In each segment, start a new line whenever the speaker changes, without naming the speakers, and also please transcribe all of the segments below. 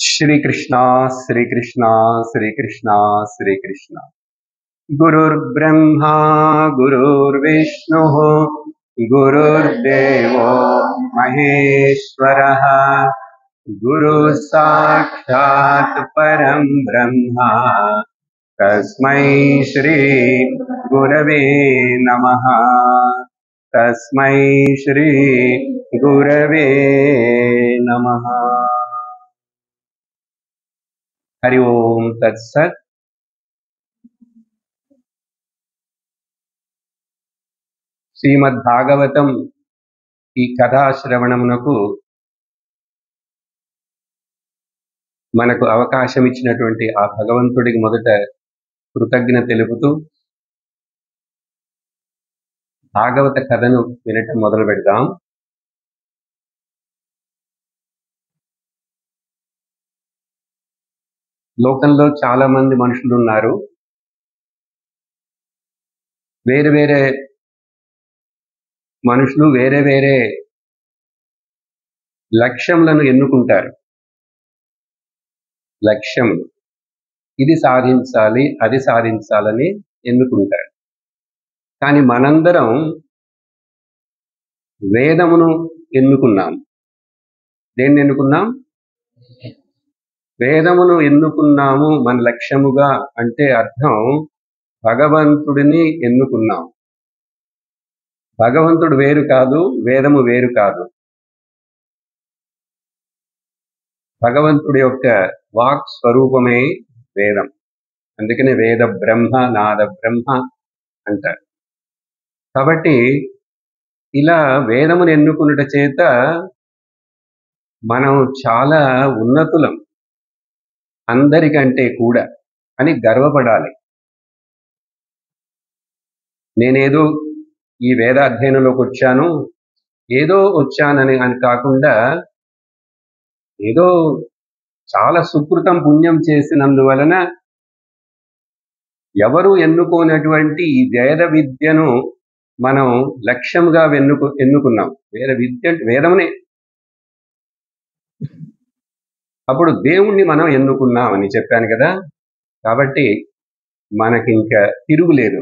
श्री कृष्णा श्री कृष्णा श्री कृष्णा श्री कृष्णा। गुरुर्ब्रह्मा गुरुर्विष्णुः गुरुर्देवो महेश्वरः गुरुः साक्षात् परं ब्रह्म तस्मै श्री गुरवे नमः। तस्मै श्री गुरवे नमः। हरि ओम तत्सत्। శ్రీమద్భాగవతం ఈ కథాశ్రవణమునకు మనకు అవకాశం ఇచ్చినటువంటి ఆ భగవంతుడికి మొదట కృతజ్ఞత తెలుపుతూ భాగవత కథను వినటం మొదలు పెడదాం. లోకంలో చాలా మంది మనుషులు ఉన్నారు. వేరే వేరే మనుషులు వేరే వేరే లక్ష్యములను ఎన్నుకుంటారు. లక్ష్యములు ఇది సాధించాలి అది సాధించాలని ఎన్నుకుంటారు. కానీ మనందరం వేదమును ఎన్నుకున్నాం. దేన్ని ఎన్నుకున్నాం? వేదమును ఎన్నుకున్నాము మన లక్ష్యముగా. అంటే అర్థం భగవంతుడిని ఎన్నుకున్నాం. భగవంతుడు వేరు కాదు, వేదము వేరు కాదు. భగవంతుడి యొక్క వాక్ స్వరూపమే వేదం. అందుకనే వేద బ్రహ్మ నాద బ్రహ్మ అంటారు. కాబట్టి ఇలా వేదమును ఎన్నుకున్నట చేత మనం చాలా ఉన్నతులం అందరికంటే కూడా అని గర్వపడాలి. నేనేదో ఈ వేద అధ్యయనంలోకి వచ్చాను, ఏదో వచ్చానని అని కాకుండా ఏదో చాలా సుకృతం పుణ్యం చేసినందువలన ఎవరు ఎన్నుకోనటువంటి ఈ వేద విద్యను మనం లక్ష్యంగా ఎన్నుకున్నాం. వేద విద్య వేదమునే. అప్పుడు దేవుణ్ణి మనం ఎన్నుకున్నామని చెప్పాను కదా. కాబట్టి మనకింకా తిరుగులేదు.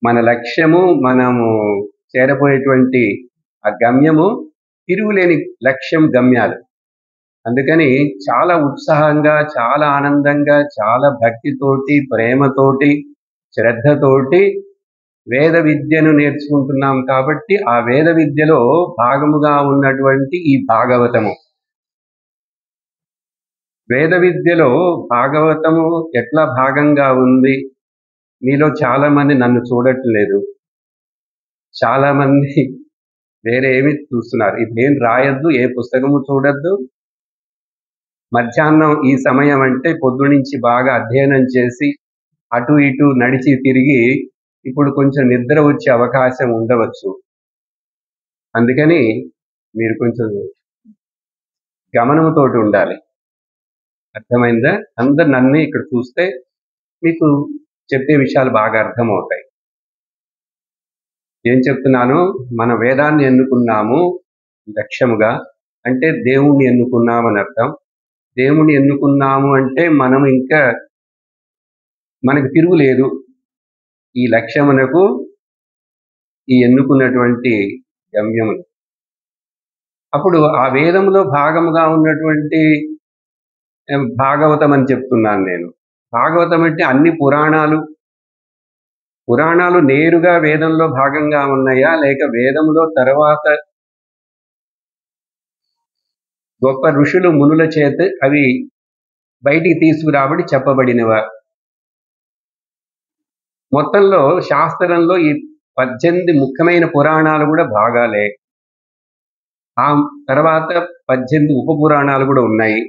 మన లక్ష్యము, మనము చేరపోయేటువంటి ఆ గమ్యము తిరుగులేని లక్ష్యం, గమ్యాలు. అందుకని చాలా ఉత్సాహంగా, చాలా ఆనందంగా, చాలా భక్తితోటి, ప్రేమతోటి, శ్రద్ధతోటి వేద విద్యను నేర్చుకుంటున్నాం. కాబట్టి ఆ వేద విద్యలో భాగముగా ఉన్నటువంటి ఈ భాగవతము, వేద విద్యలో భాగవతము ఎట్లా భాగంగా ఉంది? మీలో చాలా మంది నన్ను చూడట్లేదు, చాలా మంది వేరే ఏమి చూస్తున్నారు. ఇదేం రాయొద్దు, ఏ పుస్తకము చూడొద్దు. మధ్యాహ్నం ఈ సమయం అంటే పొద్దునుంచి బాగా అధ్యయనం చేసి అటు ఇటు నడిచి తిరిగి ఇప్పుడు కొంచెం నిద్ర వచ్చే అవకాశం ఉండవచ్చు. అందుకని మీరు కొంచెం గమనంతోటి ఉండాలి. అర్థమైందా? అందరు నన్ను ఇక్కడ చూస్తే మీకు చెప్పే విషయాలు బాగా అర్థమవుతాయి. ఏం చెప్తున్నాను? మన వేదాన్ని ఎన్నుకున్నాము లక్ష్యముగా, అంటే దేవుణ్ణి ఎన్నుకున్నామని అర్థం. దేవుణ్ణి ఎన్నుకున్నాము అంటే మనం ఇంకా మనకు తిరుగులేదు ఈ లక్ష్యమునకు, ఈ ఎన్నుకున్నటువంటి గమ్యమును. అప్పుడు ఆ వేదములో భాగముగా ఉన్నటువంటి భాగవతం అని చెప్తున్నాను నేను. భాగవతం అంటే అన్ని పురాణాలు. పురాణాలు నేరుగా వేదంలో భాగంగా ఉన్నాయా, లేక వేదములో తర్వాత గొప్ప ఋషులు మునుల చేత అవి బయటికి తీసుకురాబడి చెప్పబడినవా? మొత్తంలో శాస్త్రంలో ఈ 18 ముఖ్యమైన పురాణాలు కూడా భాగాలే. ఆ తర్వాత 18 ఉప పురాణాలు కూడా ఉన్నాయి.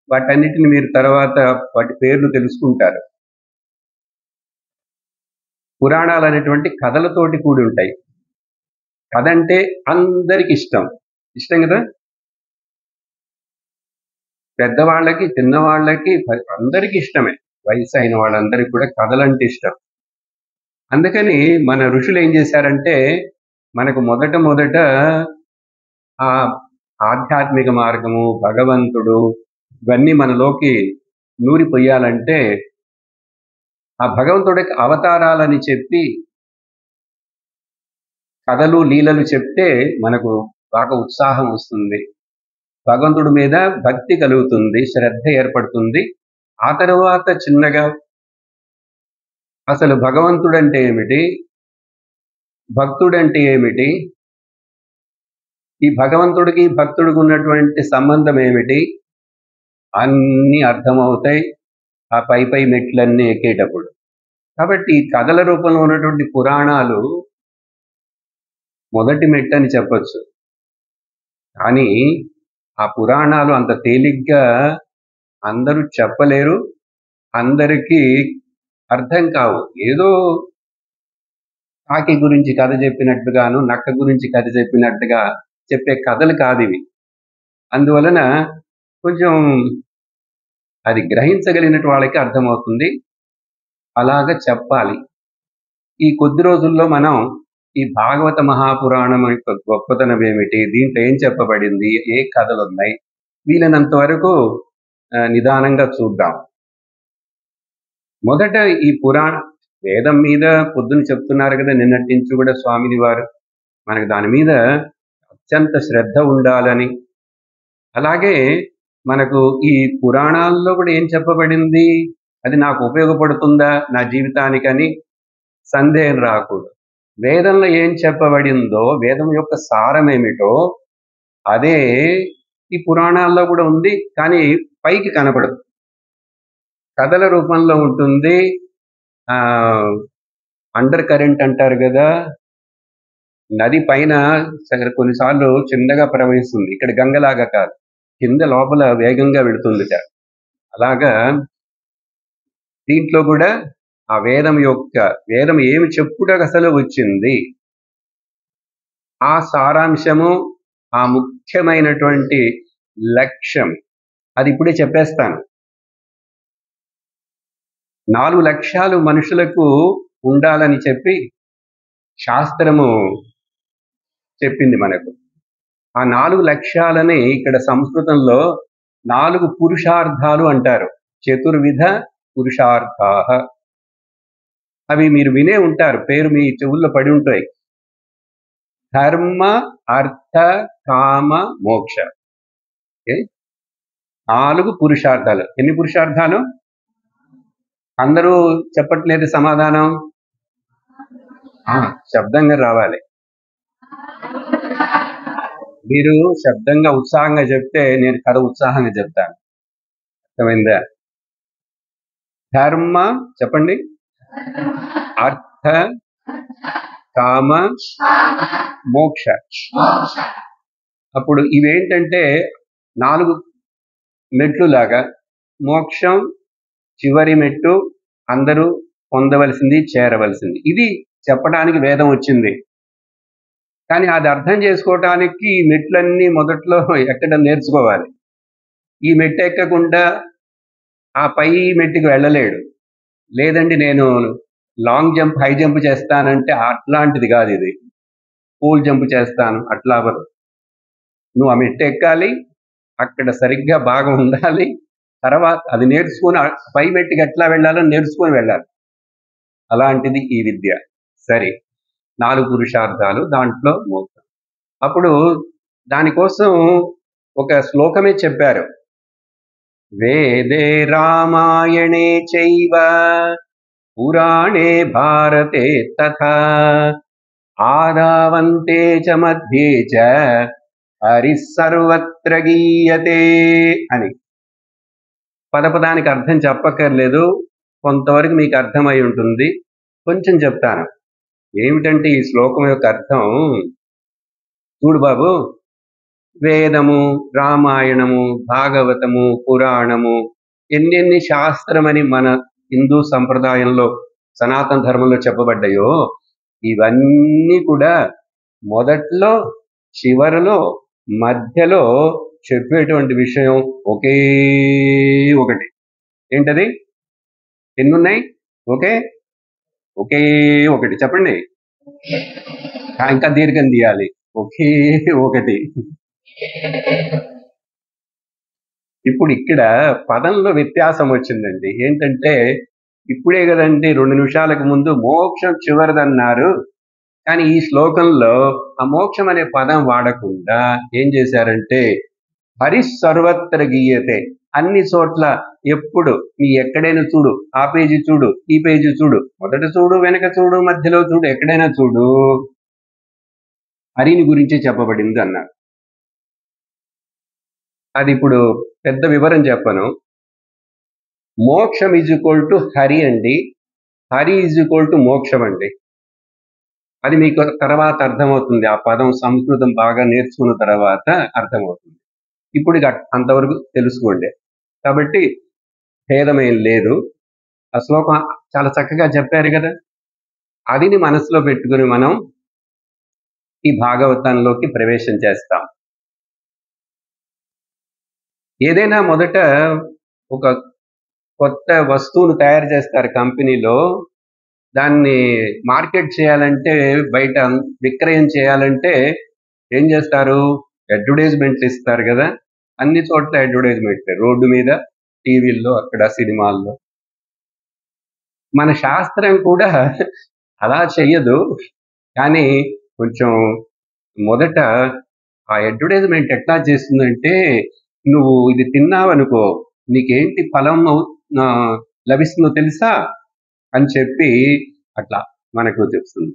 వాటన్నిటిని మీరు తర్వాత వాటి పేర్లు తెలుసుకుంటారు. పురాణాలు అనేటువంటి కథలతోటి కూడి ఉంటాయి. కథ అంటే అందరికి ఇష్టం కదా. పెద్దవాళ్ళకి, చిన్నవాళ్ళకి, అందరికీ ఇష్టమే. వయసు అయిన వాళ్ళందరికీ కూడా కథలంటే ఇష్టం. అందుకని మన ఋషులు ఏం చేశారంటే మనకు మొదట ఆధ్యాత్మిక మార్గము, భగవంతుడు ఇవన్నీ మనలోకి నూరిపోయాలంటే ఆ భగవంతుడికి అవతారాలని చెప్పి కథలు లీలలు చెప్తే మనకు బాగా ఉత్సాహం వస్తుంది, భగవంతుడి మీద భక్తి కలుగుతుంది, శ్రద్ధ ఏర్పడుతుంది. ఆ తర్వాత చిన్నగా అసలు భగవంతుడంటే ఏమిటి, భక్తుడంటే ఏమిటి, ఈ భగవంతుడికి భక్తుడికి ఉన్నటువంటి సంబంధం ఏమిటి అన్నీ అర్థమవుతాయి ఆ పై మెట్లన్నీ ఎక్కేటప్పుడు. కాబట్టి ఈ కథల రూపంలో ఉన్నటువంటి పురాణాలు మొదటి మెట్టు అని చెప్పొచ్చు. కానీ ఆ పురాణాలు అంత తేలిగ్గా అందరూ చెప్పలేరు, అందరికీ అర్థం కావు. ఏదో కాకి గురించి కథ చెప్పినట్టుగాను, నక్క గురించి కథ చెప్పినట్టుగా చెప్పే కథలు కాదివి. అందువలన కొంచెం అది గ్రహించగలిగినట్టు వాళ్ళకి అర్థమవుతుంది, అలాగ చెప్పాలి. ఈ కొద్ది రోజుల్లో మనం ఈ భాగవత మహాపురాణం యొక్క గొప్పతనం ఏమిటి, దీంట్లో ఏం చెప్పబడింది, ఏ కథలు ఉన్నాయి, వీలైనంత వరకు నిదానంగా చూద్దాం. మొదట ఈ వేదం మీద పొద్దున చెప్తున్నారు కదా, నిన్నటి నుంచి కూడా స్వామిని వారు మనకు దాని మీద అత్యంత శ్రద్ధ ఉండాలని. అలాగే మనకు ఈ పురాణాల్లో కూడా ఏం చెప్పబడింది, అది నాకు ఉపయోగపడుతుందా నా జీవితానికని సందేహం రాకూడదు. వేదంలో ఏం చెప్పబడిందో, వేదం యొక్క సారం ఏమిటో అదే ఈ పురాణాల్లో కూడా ఉంది, కానీ పైకి కనపడదు, కథల రూపంలో ఉంటుంది. అండర్ కరెంట్ అంటారు కదా, నది పైన కొన్నిసార్లు చిన్నగా ప్రవహిస్తుంది, ఇక్కడ గంగలాగా కాదు, కింద లోపల వేగంగా వెళుతుందిట. అలాగా దీంట్లో కూడా ఆ వేదం ఏమి చెప్పుటకు అసలు వచ్చింది, ఆ సారాంశము, ఆ ముఖ్యమైనటువంటి లక్ష్యం అది ఇప్పుడే చెప్పేస్తాను. 4 లక్ష్యాలు మనుషులకు ఉండాలని చెప్పి శాస్త్రము చెప్పింది మనకు. ఆ 4 లక్ష్యాలని ఇక్కడ సంస్కృతంలో 4 పురుషార్థాలు అంటారు. చతుర్విధ పురుషార్థాః. అవి మీరు వినే ఉంటారు, పేరు మీ చెవుల్లో పడి ఉంటాయి. ధర్మ, అర్థ, కామ, మోక్ష. 4 పురుషార్థాలు. ఎన్ని పురుషార్థాలు? అందరూ చెప్పట్లేదు సమాధానం, శబ్దంగా రావాలి. మీరు శబ్దంగా ఉత్సాహంగా చెప్తే నేను కథ ఉత్సాహంగా చెప్తాను, అర్థమైందా? ధర్మ చెప్పండి, అర్థ, కామ, మోక్ష. అప్పుడు ఇవేంటంటే 4 మెట్లు లాగా. మోక్షం చివరి మెట్టు, అందరూ పొందవలసింది, చేరవలసింది. ఇది చెప్పడానికి వేదం వచ్చింది. కానీ అది అర్థం చేసుకోవటానికి ఈ మెట్లన్నీ మొదట్లో ఎక్కడం నేర్చుకోవాలి. ఈ మెట్టు ఎక్కకుండా ఆ పై మెట్టుకి వెళ్ళలేడు. లేదండి నేను లాంగ్ జంప్, హై జంప్ చేస్తానంటే అట్లాంటిది కాదు ఇది. పూల్ జంప్ చేస్తాను అట్లా అవ్వదు. నువ్వు ఆ మెట్టు ఎక్కాలి, అక్కడ సరిగ్గా బాగా ఉండాలి, తర్వాత అది నేర్చుకుని పై మెట్టుకి ఎట్లా వెళ్ళాలో నేర్చుకొని వెళ్ళాలి. అలాంటిది ఈ విద్య. సరే, 4 పురుషార్థాలు, దాంట్లో మోక్షం. అప్పుడు దానికోసం ఒక శ్లోకమే చెప్పారు. వేదే రామాయణే చైవ పురాణే భారతే తథా ఆదావంతే చ మధ్యే చ హరిః సర్వత్ర గీయతే అని. పదపదానికి అర్థం చెప్పక్కర్లేదు, కొంతవరకు మీకు అర్థమై ఉంటుంది. కొంచెం చెప్తాను. ఏమిటంటే ఈ శ్లోకం యొక్క అర్థం, చూడు బాబు, వేదము, రామాయణము, భాగవతము, పురాణము, ఎన్నెన్ని శాస్త్రమని మన హిందూ సంప్రదాయంలో, సనాతన ధర్మంలో చెప్పబడ్డాయో, ఇవన్నీ కూడా మొదట్లో, చివరిలో, మధ్యలో చెప్పేటువంటి విషయం ఒకే ఒకటి. ఏంటది? ఎన్నున్నాయి? ఒకే ఒకటి. చెప్పండి, ఇంకా దీర్ఘం తీయాలి. ఒకే ఒకటి. ఇప్పుడు ఇక్కడ పదంలో వ్యత్యాసం వచ్చిందండి. ఏంటంటే ఇప్పుడే కదండి 2 నిమిషాలకు ముందు మోక్షం చివరిదన్నారు. కానీ ఈ శ్లోకంలో ఆ మోక్షం అనే పదం వాడకుండా ఏం చేశారంటే హరి సర్వత్ర గీయతే, అన్ని చోట్ల ఎప్పుడు నీ ఎక్కడైనా చూడు, ఆ పేజీ చూడు, ఈ పేజీ చూడు, మొదట చూడు, వెనక చూడు, మధ్యలో చూడు, ఎక్కడైనా చూడు, హరిని గురించి చెప్పబడింది అన్నారు. అది ఇప్పుడు పెద్ద వివరం చెప్పను. మోక్షం ఈజ్ ఈక్వల్ టు హరి అండి, హరి ఈజ్ ఈక్వల్ టు మోక్షం అండి. అది మీకు తర్వాత అర్థమవుతుంది. ఆ పదం సంస్కృతం బాగా నేర్చుకున్న తర్వాత అర్థమవుతుంది. ఇప్పుడు ఇక అంతవరకు తెలుసుకోండి. కాబట్టి భేదమేం లేదు. ఆ శ్లోకం చాలా చక్కగా చెప్పారు కదా. అదిని మనసులో పెట్టుకుని మనం ఈ భాగవతంలోకి ప్రవేశం చేస్తాం. ఏదైనా మొదట ఒక కొత్త వస్తువును తయారు చేస్తారు కంపెనీలో. దాన్ని మార్కెట్ చేయాలంటే, బయట విక్రయం చేయాలంటే ఏం చేస్తారు? అడ్వర్టైజ్మెంట్లు ఇస్తారు కదా. అన్ని చోట్ల అడ్వర్టైజ్మెంట్, రోడ్డు మీద, టీవీల్లో, అక్కడ సినిమాల్లో. మన శాస్త్రం కూడా అలా చెయ్యదు, కానీ కొంచెం మొదట ఆ అడ్వర్టైజ్మెంట్ ఎట్లా చేస్తుందంటే, నువ్వు ఇది తిన్నావనుకో నీకేంటి ఫలం లభిస్తుందో తెలుసా అని చెప్పి అట్లా మనకు చెప్తుంది.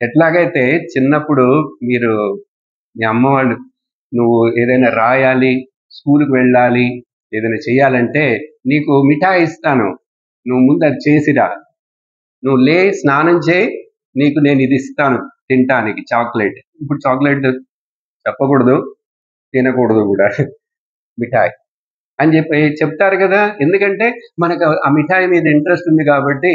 ఎట్లాగైతే చిన్నప్పుడు మీరు మీ అమ్మ వాళ్ళు నువ్వు ఏదైనా రాయాలి, స్కూల్కి వెళ్ళాలి, ఏదైనా చేయాలంటే నీకు మిఠాయి ఇస్తాను, నువ్వు ముందు అది చేసిరా, నువ్వు లే స్నానం చేయి, నీకు నేను ఇది ఇస్తాను తినటానికి, చాక్లెట్. ఇప్పుడు చాక్లెట్ చెప్పకూడదు, తినకూడదు కూడా, మిఠాయి అని చెప్పి చెప్తారు కదా. ఎందుకంటే మనకు ఆ మిఠాయి మీద ఇంట్రెస్ట్ ఉంది కాబట్టి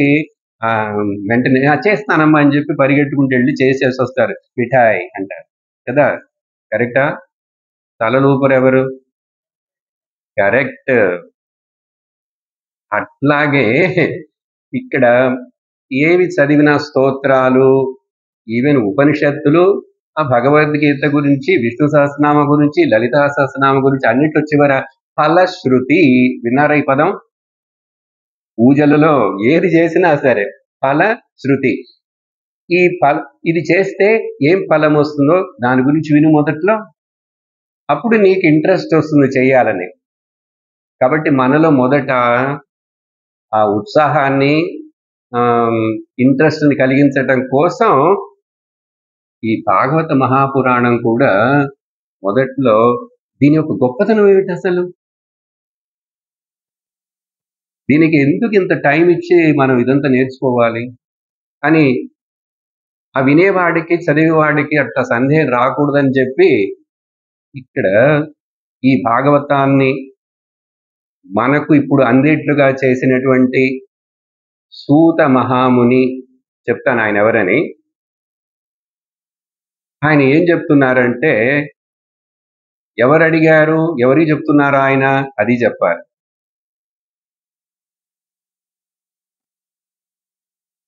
వెంటనే చేస్తానమ్మా అని చెప్పి పరిగెట్టుకుంటూ వెళ్ళి చేసేసి వస్తారు, మిఠాయి అంటారు కదా. కరెక్టా? తలలూపరు ఎవరు? కరెక్ట్. అట్లాగే ఇక్కడ ఏవి చదివిన స్తోత్రాలు, ఈవెన్ ఉపనిషత్తులు, ఆ భగవద్గీత గురించి, విష్ణు సహస్రనామ గురించి, లలితా సహస్రనామ గురించి అన్నిట్లో చివర ఫలశ్రుతి. విన్నారా ఈ పదం? పూజలలో ఏది చేసినా సరే ఫలశ్రుతి. ఇది చేస్తే ఏం ఫలం వస్తుందో దాని గురించి విను మొదట్లో, అప్పుడు నీకు ఇంట్రెస్ట్ వస్తుంది చేయాలని. కాబట్టి మనలో మొదట ఆ ఉత్సాహాన్ని, ఇంట్రెస్ట్ని కలిగించటం కోసం ఈ భాగవత మహాపురాణం కూడా మొదట్లో దీని యొక్క గొప్పతనం ఏమిటి అసలు, దీనికి ఎందుకు ఇంత టైం ఇచ్చి మనం ఇదంతా నేర్చుకోవాలి అని ఆ వినేవాడికి, చదివేవాడికి అట్లా సందేహం రాకూడదని చెప్పి ఇక్కడ ఈ భాగవతాన్ని మనకు ఇప్పుడు అందేట్లుగా చేసినటువంటి సూత మహాముని, చెప్తాను ఆయన ఎవరని. ఆయన ఏం చెప్తున్నారంటే, ఎవరు అడిగారు, ఎవరికి చెప్తున్నారు ఆయన, అది చెప్పాలి.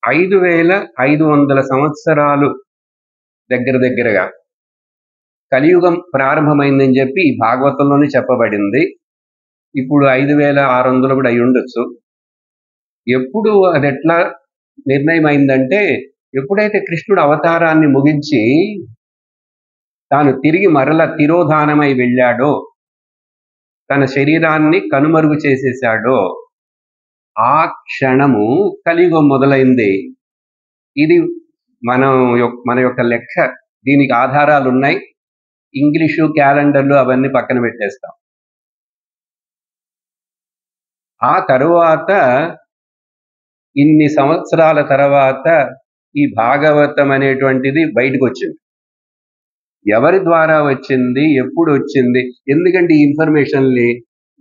5500 సంవత్సరాలు దగ్గరగా కలియుగం ప్రారంభమైందని చెప్పి ఈ భాగవతంలోనే చెప్పబడింది. ఇప్పుడు 5600 కూడా అయి ఉండొచ్చు. ఎప్పుడు అది ఎట్లా నిర్ణయం అయిందంటే, ఎప్పుడైతే కృష్ణుడు అవతారాన్ని ముగించి తాను తిరిగి మరల తిరోధానమై వెళ్ళాడో, తన శరీరాన్ని కనుమరుగు చేసేశాడో, ఆ క్షణము కలియుగం మొదలైంది. ఇది మన యొక్క లెక్క. దీనికి ఆధారాలు ఉన్నాయి. ఇంగ్లీషు క్యాలెండర్లు అవన్నీ పక్కన పెట్టేస్తాం. ఆ తరువాత ఇన్ని సంవత్సరాల తర్వాత ఈ భాగవతం అనేటువంటిది బయటకు వచ్చింది. ఎవరి ద్వారా వచ్చింది, ఎప్పుడు వచ్చింది? ఎందుకంటే ఈ ఇన్ఫర్మేషన్ని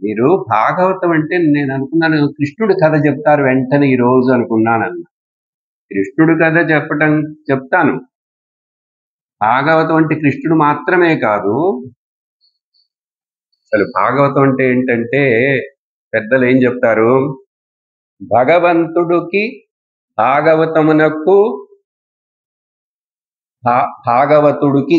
మీరు భాగవతం అంటే నేను అనుకున్నాను కృష్ణుడి కథ చెప్తారు వెంటనే ఈ రోజు అనుకున్నానన్న. కృష్ణుడి కథ చెప్తాను. భాగవతం అంటే కృష్ణుడు మాత్రమే కాదు. అసలు భాగవతం అంటే ఏంటంటే పెద్దలు ఏం చెప్తారు, భగవంతుడికి భాగవతమునకు భాగవతుడికి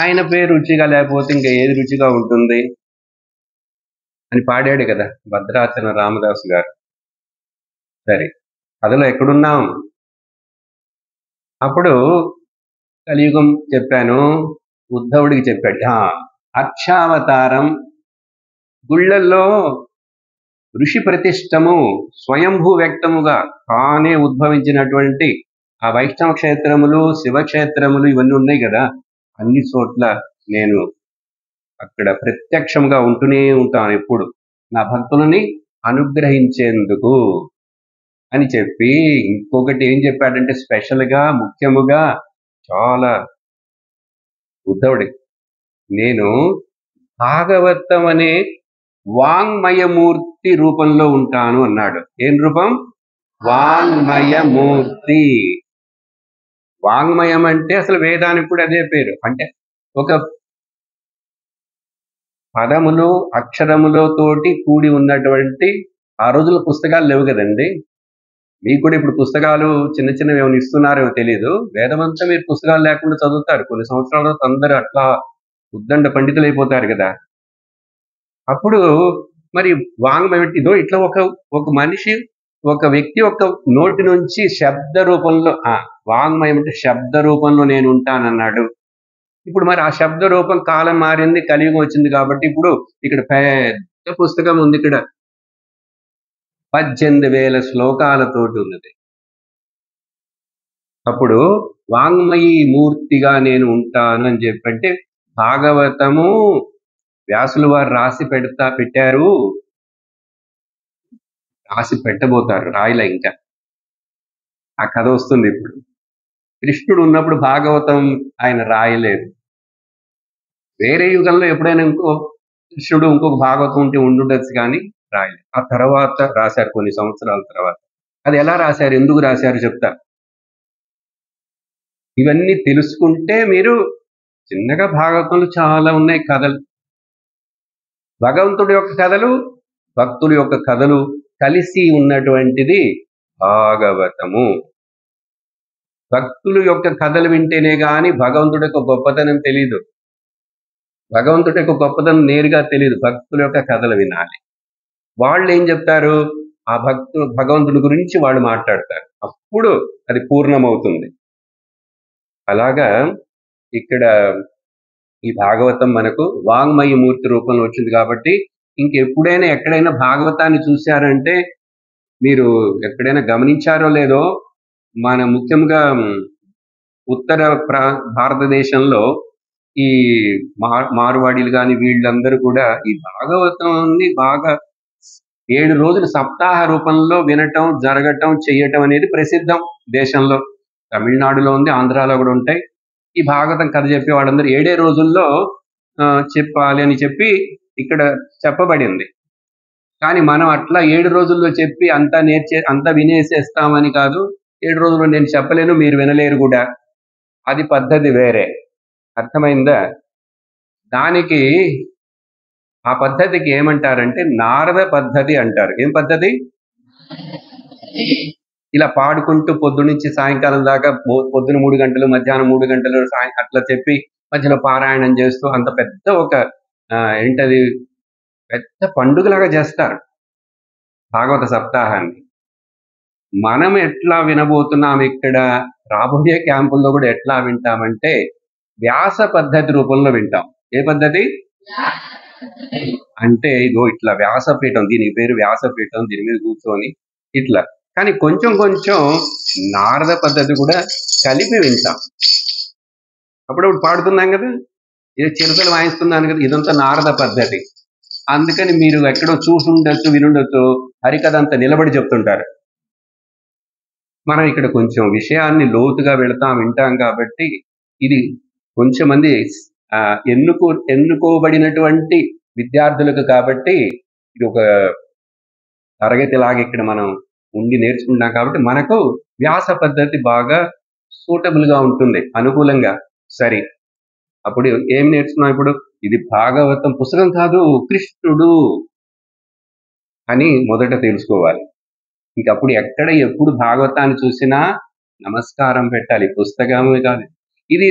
ఆయన పేరు రుచిగా లేకపోతే ఇంకా ఏది రుచిగా ఉంటుంది అని పాడాడు కదా భద్రాచలం రామదాసు గారు. సరే, కథలో ఎక్కడున్నాం? అప్పుడు కలియుగం చెప్పాను, ఉద్ధవుడికి చెప్పాడు. అక్షావతారం, గుళ్ళల్లో ఋషి ప్రతిష్టము, స్వయంభూ వ్యక్తముగా తానే ఉద్భవించినటువంటి ఆ వైష్ణవ క్షేత్రములు, శివక్షేత్రములు ఇవన్నీ ఉన్నాయి కదా, అన్ని చోట్ల నేను అక్కడ ప్రత్యక్షంగా ఉంటూనే ఉంటాను ఎప్పుడు, నా భక్తులని అనుగ్రహించేందుకు అని చెప్పి, ఇంకొకటి ఏం చెప్పాడంటే స్పెషల్గా, ముఖ్యముగా చాలా ఉద్ధవుడి, నేను భాగవతం అనే వాంగ్మయమూర్తి రూపంలో ఉంటాను అన్నాడు. ఏం రూపం? వాంగ్మయమూర్తి. వాంగ్మయం అంటే అసలు వేదానికి కూడా అదే పేరు. అంటే ఒక పదములు అక్షరములతోటి కూడి ఉన్నటువంటి, ఆ రోజుల్లో పుస్తకాలు లేవు కదండి, మీకు కూడా ఇప్పుడు పుస్తకాలు చిన్న చిన్నవి ఏమైనా ఇస్తున్నారో తెలియదు, వేదమంతా మీరు పుస్తకాలు లేకుండా చదువుతారు, కొన్ని సంవత్సరాల అందరూ అట్లా ఉద్దండ పండితులు అయిపోతారు కదా. అప్పుడు మరి వాంగ్మయం ఇదో ఇట్లా ఒక మనిషి, ఒక వ్యక్తి యొక్క నోటి నుంచి శబ్ద రూపంలో, వాంగ్మయం అంటే శబ్ద రూపంలో నేను ఉంటానన్నాడు. ఇప్పుడు మరి ఆ శబ్ద రూపం కాలం మారింది, కలియుగం వచ్చింది కాబట్టి ఇప్పుడు ఇక్కడ పెద్ద పుస్తకం ఉంది, ఇక్కడ 18,000 శ్లోకాలతోటి ఉన్నది. అప్పుడు వాంగ్మయీ మూర్తిగా నేను ఉంటాను అని చెప్పంటే, భాగవతము వ్యాసులు వారు రాసి పెట్టారు, రాసి పెట్టబోతారు, రాయలే ఇంకా, ఆ కథ వస్తుంది ఇప్పుడు. కృష్ణుడు ఉన్నప్పుడు భాగవతం ఆయన రాయలేదు, వేరే యుగంలో ఎప్పుడైనా ఇంకో కృష్ణుడు ఇంకొక భాగవతం ఉంటే ఉండుండొచ్చు కానీ రాయలేదు. ఆ తర్వాత రాశారు, కొన్ని సంవత్సరాల తర్వాత. అది ఎలా రాశారు, ఎందుకు రాశారు చెప్తా. ఇవన్నీ తెలుసుకుంటే మీరు చిన్నగా, భాగవతంలో చాలా ఉన్నాయి కథలు, భగవంతుడి యొక్క కథలు, భక్తుల యొక్క కథలు కలిసి ఉన్నటువంటిది భాగవతము. భక్తుల యొక్క కథలు వింటేనే గాని భగవంతుడి యొక్క గొప్పతనం తెలీదు, భగవంతుడి యొక్క గొప్పతనం నేరుగా తెలియదు, భక్తుల యొక్క కథలు వినాలి. వాళ్ళు ఏం చెప్తారు, ఆ భగవంతుడి గురించి వాళ్ళు మాట్లాడతారు, అప్పుడు అది పూర్ణమవుతుంది. అలాగా ఇక్కడ ఈ భాగవతం మనకు వాంగ్మయ మూర్తి రూపంలో వచ్చింది కాబట్టి, ఇంకెప్పుడైనా ఎక్కడైనా భాగవతాన్ని చూశారంటే, మీరు ఎక్కడైనా గమనించారో లేదో, మన ముఖ్యంగా ఉత్తర భారతదేశంలో ఈ మార్వాడీలు కానీ వీళ్ళందరూ కూడా ఈ భాగవతాన్ని బాగా 7 రోజులు సప్తాహ రూపంలో వినటం, జరగటం, చెయ్యటం అనేది ప్రసిద్ధం దేశంలో. తమిళనాడులో ఉంది, ఆంధ్రాలో కూడా ఉంటాయి. ఈ భాగవతం కథ చెప్పే వాళ్ళందరూ 7 రోజుల్లో చెప్పాలి అని చెప్పి ఇక్కడ చెప్పబడింది. కానీ మనం అట్లా 7 రోజుల్లో చెప్పి అంతా వినేసేస్తామని కాదు. 7 రోజుల్లో నేను చెప్పలేను, మీరు వినలేరు కూడా, అది పద్ధతి వేరే. అర్థమైందా? దానికి, ఆ పద్ధతికి ఏమంటారంటే నారద పద్ధతి అంటారు. ఏం పద్ధతి? ఇలా పాడుకుంటూ పొద్దునుంచి సాయంకాలం దాకా, పొద్దున 3 గంటలు, మధ్యాహ్నం 3 గంటలు, అట్లా చెప్పి మధ్యలో పారాయణం చేస్తూ అంత పెద్ద ఒక ఏంటది, పెద్ద పండుగలాగా చేస్తారు భాగవత సప్తాహాన్ని. మనం ఎట్లా వినబోతున్నాం ఇక్కడ, రాబోయే క్యాంపుల్లో కూడా ఎట్లా వింటామంటే వ్యాస పద్ధతి రూపంలో వింటాం. ఏ పద్ధతి అంటే, ఇదో ఇట్లా వ్యాసపీఠం, దీని పేరు వ్యాసపీఠం, దీని మీద కూర్చొని ఇట్లా. కానీ కొంచెం కొంచెం నారద పద్ధతి కూడా కలిపి వింటాం. అప్పుడప్పుడు పాడుతున్నాం కదా, ఇది చిరుతలు వాయిస్తున్నాను కదా, ఇదంతా నారద పద్ధతి. అందుకని మీరు ఎక్కడో చూసుండొచ్చు, వినుండొచ్చు, హరికథ అంతా నిలబడి చెప్తుంటారు. మనం ఇక్కడ కొంచెం విషయాన్ని లోతుగా వింటాం కాబట్టి, ఇది కొంచెం మంది ఎన్నుకోబడినటువంటి విద్యార్థులకు కాబట్టి, ఇది ఒక తరగతిలాగా ఇక్కడ మనం ఉండి నేర్చుకుంటాం కాబట్టి మనకు వ్యాస పద్ధతి బాగా సూటబుల్ గా ఉంటుంది, అనుకూలంగా. సరే, అప్పుడు ఏం నేర్చుకున్నాం ఇప్పుడు, ఇది భాగవతం పుస్తకం కాదు, కృష్ణుడు అని మొదట తెలుసుకోవాలి. ఇంకప్పుడు ఎక్కడ ఎప్పుడు భాగవతాన్ని చూసినా నమస్కారం పెట్టాలి, పుస్తకమే కాదు, ఇది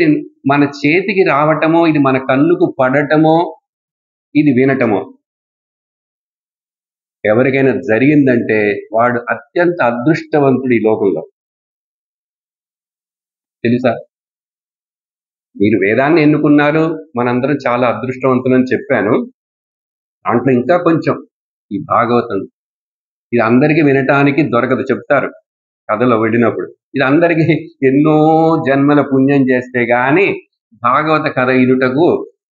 మన చేతికి రావటమో, ఇది మన కన్నుకు పడటమో, ఇది వినటమో ఎవరికైనా జరిగిందంటే వాడు అత్యంత అదృష్టవంతుడు ఈ లోకంలో. తెలుసా? మీరు వేదాన్ని ఎన్నుకున్నారు, మనందరం చాలా అదృష్టవంతులని చెప్పాను. దాంట్లో ఇంకా కొంచెం ఈ భాగవతం ఇది అందరికీ వినటానికి దొరకదు, చెప్తారు కథలో వెళ్ళినప్పుడు. ఇది అందరికీ ఎన్నో జన్మల పుణ్యం చేస్తే గాని భాగవత కథ ఇనుటకు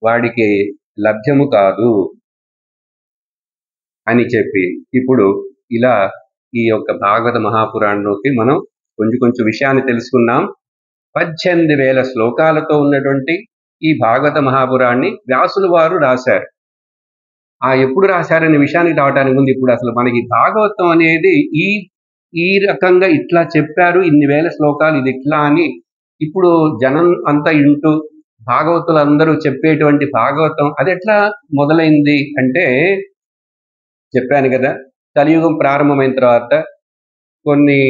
వాడికి లభ్యము కాదు అని చెప్పి ఇప్పుడు ఇలా ఈ యొక్క భాగవత మహాపురాణంలోకి మనం కొంచెం విషయాన్ని తెలుసుకున్నాం. 18,000 శ్లోకాలతో ఉన్నటువంటి ఈ భాగవత మహాపురాణాన్ని వ్యాసులు వారు రాశారు. ఎప్పుడు రాశారనే విషయానికి రావడానికి ముందు ఇప్పుడు అసలు మనకి భాగవతం అనేది ఈ రకంగా ఇట్లా చెప్పారు, ఇన్ని వేల శ్లోకాలు ఇది ఇట్లా అని ఇప్పుడు జనం అంతా ఇంటూ భాగవతులందరూ చెప్పేటువంటి భాగవతం అది ఎట్లా మొదలైంది అంటే, చెప్పాను కదా, కలియుగం ప్రారంభమైన తర్వాత కొన్ని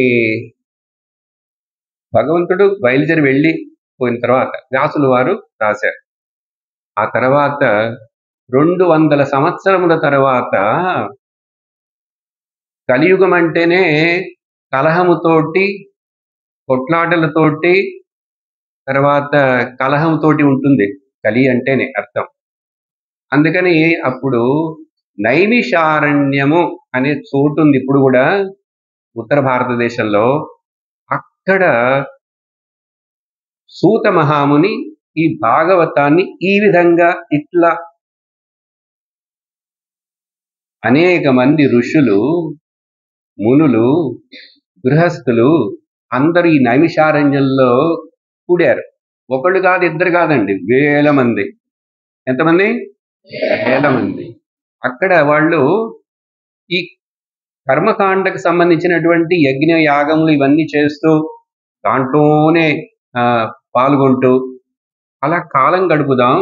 భగవంతుడు బయలుదేరి వెళ్ళి పోయిన తర్వాత వ్యాసులు వారు రాశారు. ఆ తర్వాత 200 సంవత్సరముల తర్వాత కలియుగం అంటేనే కలహముతోటి, కొట్లాటలతోటి, తర్వాత కలహంతోటి ఉంటుంది కలి అంటేనే అర్థం. అందుకని అప్పుడు నైమిషారణ్యము అనే చోటు ఉంది ఇప్పుడు కూడా ఉత్తర భారతదేశంలో. అక్కడ సూత మహాముని ఈ భాగవతాన్ని ఈ విధంగా ఇట్లా అనేక మంది ఋషులు, మునులు, గృహస్థులు అందరూ ఈ నైమిషారణ్యంలో కూడారు. ఒకళ్ళు కాదు, ఇద్దరు కాదండి, వేల మంది. ఎంతమంది? వేల మంది. అక్కడ వాళ్ళు ఈ కర్మకాండకు సంబంధించినటువంటి యజ్ఞ యాగములు ఇవన్నీ చేస్తూ దాంట్లోనే పాల్గొంటూ అలా కాలం గడుపుదాం.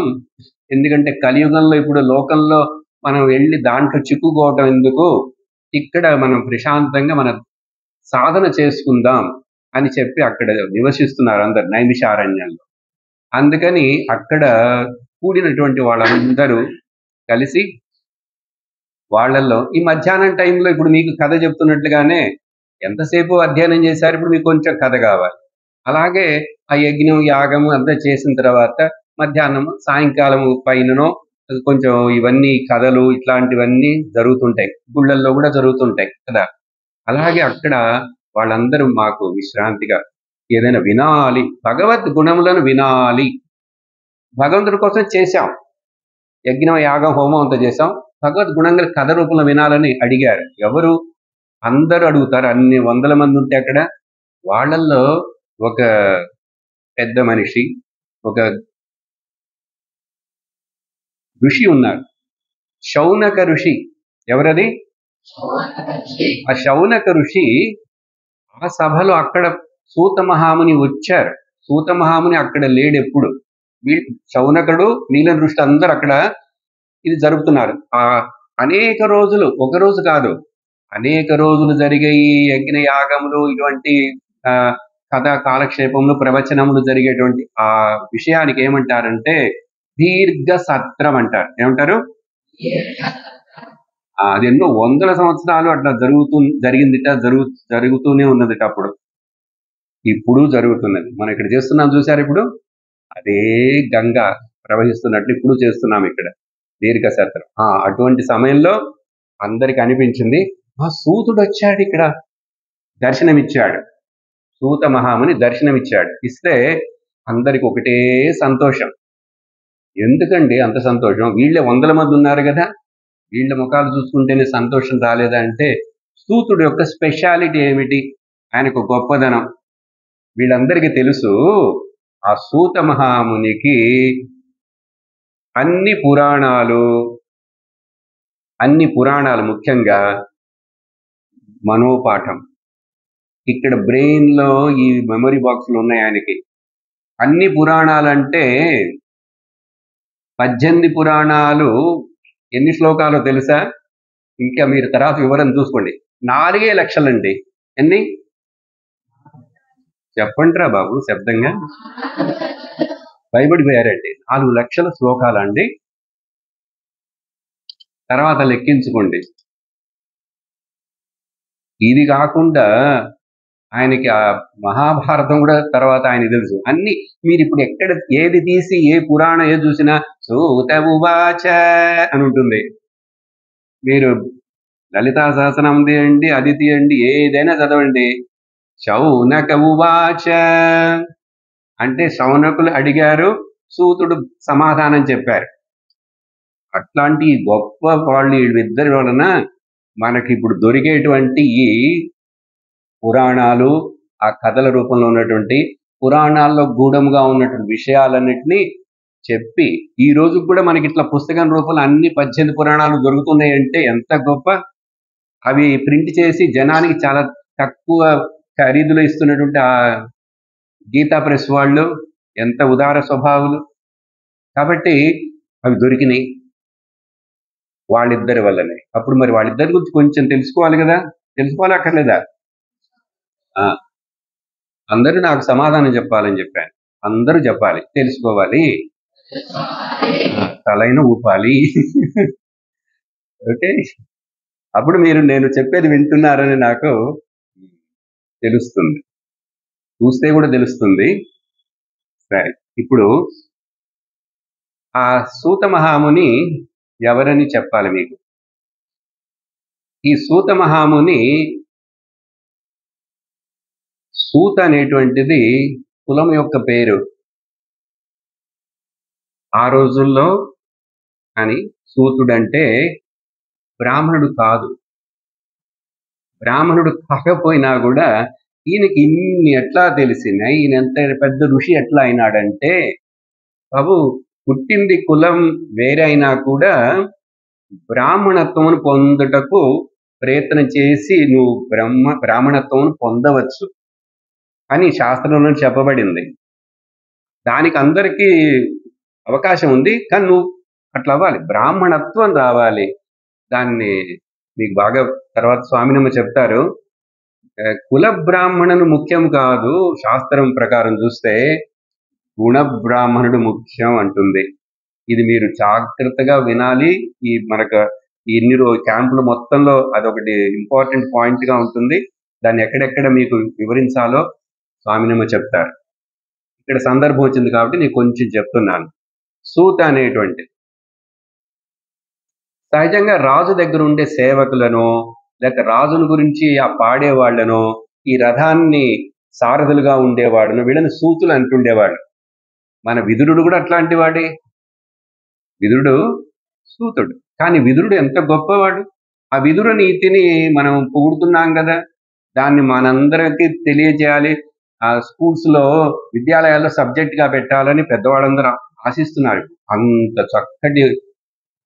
ఎందుకంటే కలియుగంలో ఇప్పుడు లోకంలో మనం వెళ్ళి దాంట్లో చిక్కుకోవటం ఎందుకు, ఇక్కడ మనం ప్రశాంతంగా మన సాధన చేసుకుందాం అని చెప్పి అక్కడ నివసిస్తున్నారు అందరు నైమిషారణ్యంలో. అందుకని అక్కడ కూడినటువంటి వాళ్ళందరూ కలిసి వాళ్ళల్లో ఈ మధ్యాహ్నం టైంలో ఇప్పుడు మీకు కథ చెప్తున్నట్లుగానే ఎంతసేపు అధ్యయనం చేశారు, ఇప్పుడు మీకు కొంచెం కథ కావాలి. అలాగే ఆ యజ్ఞం యాగము అంతా చేసిన తర్వాత మధ్యాహ్నం సాయంకాలము పైననో కొంచెం ఇవన్నీ కథలు ఇట్లాంటివన్నీ జరుగుతుంటాయి, గుళ్ళల్లో కూడా జరుగుతుంటాయి కదా. అలాగే అక్కడ వాళ్ళందరూ మాకు విశ్రాంతిగా ఏదైనా వినాలి, భగవద్ గుణములను వినాలి, భగవంతుడి కోసం చేశాం, యజ్ఞం యాగం హోమం అంతా చేశాం, భగవద్ గుణంగా కథ రూపంలో వినాలని అడిగారు. ఎవరు? అందరూ అడుగుతారు, అన్ని వందల మంది ఉంటే అక్కడ. వాళ్ళల్లో ఒక పెద్ద మనిషి, ఒక ఋషి ఉన్నారు, శౌనక ఋషి. ఎవరది? ఆ శౌనక ఋషి ఆ సభలో అక్కడ సూత మహాముని వచ్చారు. సూత మహాముని అక్కడ లేడు ఎప్పుడు. శౌనకుడు, నీలం ఋషి అందరూ అక్కడ ఇది జరుపుతున్నారు. అనేక రోజులు, ఒక రోజు కాదు, అనేక రోజులు జరిగే ఈ యజ్ఞ యాగములు ఇటువంటి కథ కాలక్షేపములు ప్రవచనములు జరిగేటువంటి ఆ విషయానికి ఏమంటారంటే దీర్ఘ సత్రం అంటారు. ఏమంటారు? అది ఎన్నో వందల సంవత్సరాలు అట్లా జరిగిందిట, జరుగుతూనే ఉన్నదిట. అప్పుడు ఇప్పుడు జరుగుతున్నది. మనం ఇక్కడ చేస్తున్నాం, చూసారు ఇప్పుడు అదే గంగా ప్రవహిస్తున్నట్లు ఇప్పుడు చేస్తున్నాం ఇక్కడ దీర్ఘ సత్రం. అటువంటి సమయంలో అందరికి అనిపించింది, సూతుడు వచ్చాడు, ఇక్కడ దర్శనమిచ్చాడు. సూత మహాముని దర్శనమిచ్చాడు. ఇస్తే అందరికి ఒకటే సంతోషం. ఎందుకండి అంత సంతోషం? వీళ్ళే వందల మంది ఉన్నారు కదా, వీళ్ళ ముఖాలు చూసుకుంటేనే సంతోషం రాలేదా అంటే, సూతుడు యొక్క స్పెషాలిటీ ఏమిటి, ఆయనకు గొప్పదనం వీళ్ళందరికీ తెలుసు. ఆ సూత మహామునికి అన్ని పురాణాలు ముఖ్యంగా మనోపాఠం. ఇక్కడ బ్రెయిన్ లో ఈ మెమరీ బాక్స్లు ఉన్నాయి ఆయనకి. అన్ని పురాణాలంటే 18 పురాణాలు ఎన్ని శ్లోకాలో తెలుసా? ఇంకా మీరు తర్వాత వివరం చూసుకోండి. 4 లక్షలండి. ఎన్ని? చెప్పండిరా బాబు శబ్దంగా. భయపడిపోయారండి. 4 లక్షల శ్లోకాలండి. తర్వాత లెక్కించుకోండి. ఇది కాకుండా ఆయనకి ఆ మహాభారతం కూడా తర్వాత ఆయనకి తెలుసు. అన్ని మీరు ఇప్పుడు ఎక్కడ ఏది తీసి ఏ పురాణం ఏది చూసినా సూత ఉవాచ అని ఉంటుంది. మీరు లలితా సహస్రనామం తీయండి, అది తీయండి, ఏదైనా చదవండి. శౌనక ఉవాచ అంటే శౌనకులు అడిగారు, సూతుడు సమాధానం చెప్పారు. అట్లాంటి గొప్ప వాళ్ళు వీళ్ళిద్దరి వలన మనకి ఇప్పుడు దొరికేటువంటి ఈ పురాణాలు, ఆ కథల రూపంలో ఉన్నటువంటి పురాణాల్లో గూఢముగా ఉన్నటువంటి విషయాలన్నిటినీ చెప్పి ఈ రోజు కూడా మనకి ఇట్లా పుస్తకం రూపంలో అన్ని 18 పురాణాలు దొరుకుతున్నాయంటే ఎంత గొప్ప. అవి ప్రింట్ చేసి జనానికి చాలా తక్కువ ఖరీదులో ఇస్తున్నటువంటి ఆ గీతా ప్రెస్ వాళ్ళు ఎంత ఉదార స్వభావులు. కాబట్టి అవి దొరికినాయి వాళ్ళిద్దరి వల్లనే. అప్పుడు మరి వాళ్ళిద్దరి గురించి కొంచెం తెలుసుకోవాలి కదా, తెలుసుకోవాలక్కర్లేదా? అందరూ నాకు సమాధానం చెప్పాలని చెప్పాను. అందరూ చెప్పాలి, తెలుసుకోవాలి, తలైన ఊపాలి. ఓకే, అప్పుడు మీరు నేను చెప్పేది వింటున్నారని నాకు తెలుస్తుంది, చూస్తే కూడా తెలుస్తుంది. సరే, ఇప్పుడు ఆ సూత మహాముని ఎవరని చెప్పాలి మీకు. ఈ సూత మహాముని, సూత అనేటువంటిది కులం యొక్క పేరు. ఆ రోజుల్లో అని సూతుడంటే బ్రాహ్మణుడు కాదు. బ్రాహ్మణుడు కాకపోయినా కూడా ఈయనకి ఇన్ని ఎట్లా తెలిసినాయి, ఈయన ఎంత పెద్ద ఋషి ఎట్లా అయినాడంటే, బాబు పుట్టింది కులం వేరే అయినా కూడా బ్రాహ్మణత్వం పొందుటకు ప్రయత్నం చేసి నువ్వు బ్రాహ్మణత్వం పొందవచ్చు అని శాస్త్రంలో చెప్పబడింది. దానికి అందరికీ అవకాశం ఉంది, కానీ నువ్వు అట్లా అవ్వాలి, బ్రాహ్మణత్వం రావాలి. దాన్ని మీకు బాగా తర్వాత స్వామినమ్మ చెప్తారు. కుల బ్రాహ్మణుడు ముఖ్యం కాదు, శాస్త్రం ప్రకారం చూస్తే గుణ బ్రాహ్మణుడు ముఖ్యం అంటుంది. ఇది మీరు జాగ్రత్తగా వినాలి. ఈ మనకు ఇన్ని క్యాంపులు మొత్తంలో అదొకటి ఇంపార్టెంట్ పాయింట్ గా ఉంటుంది. దాన్ని ఎక్కడెక్కడ మీకు వివరించాలో స్వామినమ్మ చెప్తారు. ఇక్కడ సందర్భం వచ్చింది కాబట్టి నేను కొంచెం చెప్తున్నాను. సూత అనేటువంటి సహజంగా రాజు దగ్గర ఉండే సేవకులను, లేక రాజుల గురించి ఆ పాడేవాళ్లను, ఈ రథాన్ని సారథులుగా ఉండేవాడును, వీళ్ళని సూతులు అంటుండేవాడు. మన విదురుడు కూడా అట్లాంటి వాడే. విదురుడు సూతుడు, కానీ విదురుడు ఎంత గొప్పవాడు. ఆ విదుర నీతిని మనం పొగుడుతున్నాం కదా, దాన్ని మనందరికీ తెలియజేయాలి. ఆ స్కూల్స్ లో, విద్యాలయాల్లో సబ్జెక్ట్ గా పెట్టాలని పెద్దవాళ్ళందరూ ఆశిస్తున్నారు. అంత చక్కటి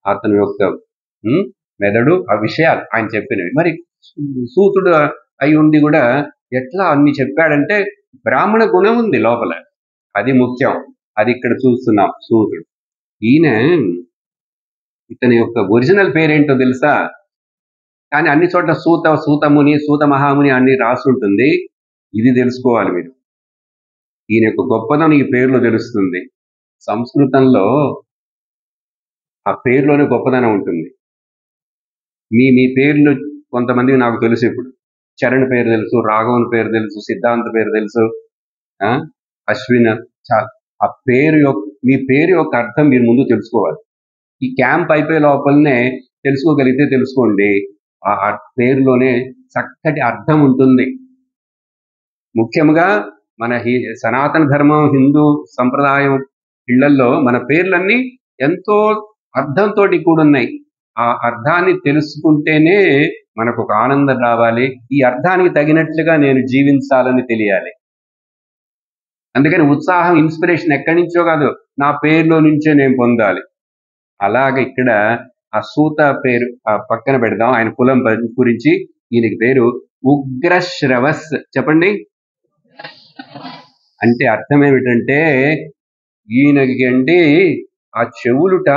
అతని యొక్క మెదడు, ఆ విషయాలు ఆయన చెప్పినవి. మరి సూతుడు అయి ఉండి కూడా ఎట్లా అన్ని చెప్పాడంటే బ్రాహ్మణ గుణం ఉంది లోపల, అది ముఖ్యం. అది ఇక్కడ చూస్తున్నాం. సూతుడు ఈయన, ఇతని యొక్క ఒరిజినల్ పేరేంటో తెలుసా? కానీ అన్ని చోట్ల సూతముని, సూత మహాముని అన్ని రాసుంటుంది. ఇది తెలుసుకోవాలి మీరు. ఈయన యొక్క గొప్పదనం ఈ పేరులో తెలుస్తుంది. సంస్కృతంలో ఆ పేరులోనే గొప్పదనం ఉంటుంది. మీ పేర్లు కొంతమంది నాకు తెలుసు. ఇప్పుడు చరణ్ పేరు తెలుసు, రాఘవన్ పేరు తెలుసు, సిద్ధాంత్ పేరు తెలుసు, అశ్విన్. ఆ పేరు యొక్క, మీ పేరు యొక్క అర్థం మీరు ముందు తెలుసుకోవాలి. ఈ క్యాంప్ అయిపోయే లోపలనే తెలుసుకోగలిగితే తెలుసుకోండి, ఆ పేరులోనే చక్కటి అర్థం ఉంటుంది. ముఖ్యంగా మన సనాతన ధర్మం, హిందూ సంప్రదాయం ఇళ్లల్లో మన పేర్లన్నీ ఎంతో అర్థంతో కూడున్నాయి. ఆ అర్థాన్ని తెలుసుకుంటేనే మనకు ఒక ఆనందం రావాలి. ఈ అర్థానికి తగినట్లుగా నేను జీవించాలని తెలియాలి. అందుకని ఉత్సాహం, ఇన్స్పిరేషన్ ఎక్కడి నుంచో కాదు, నా పేరులో నుంచే నేను పొందాలి. అలాగే ఇక్కడ ఆ సూత పేరు పక్కన పెడదాం. ఆయన కులం గురించి. ఈయనకి పేరు ఉగ్రశ్రవస్. చెప్పండి. అంటే అర్థం ఏమిటంటే, ఈయనకి అండి ఆ చెవులుట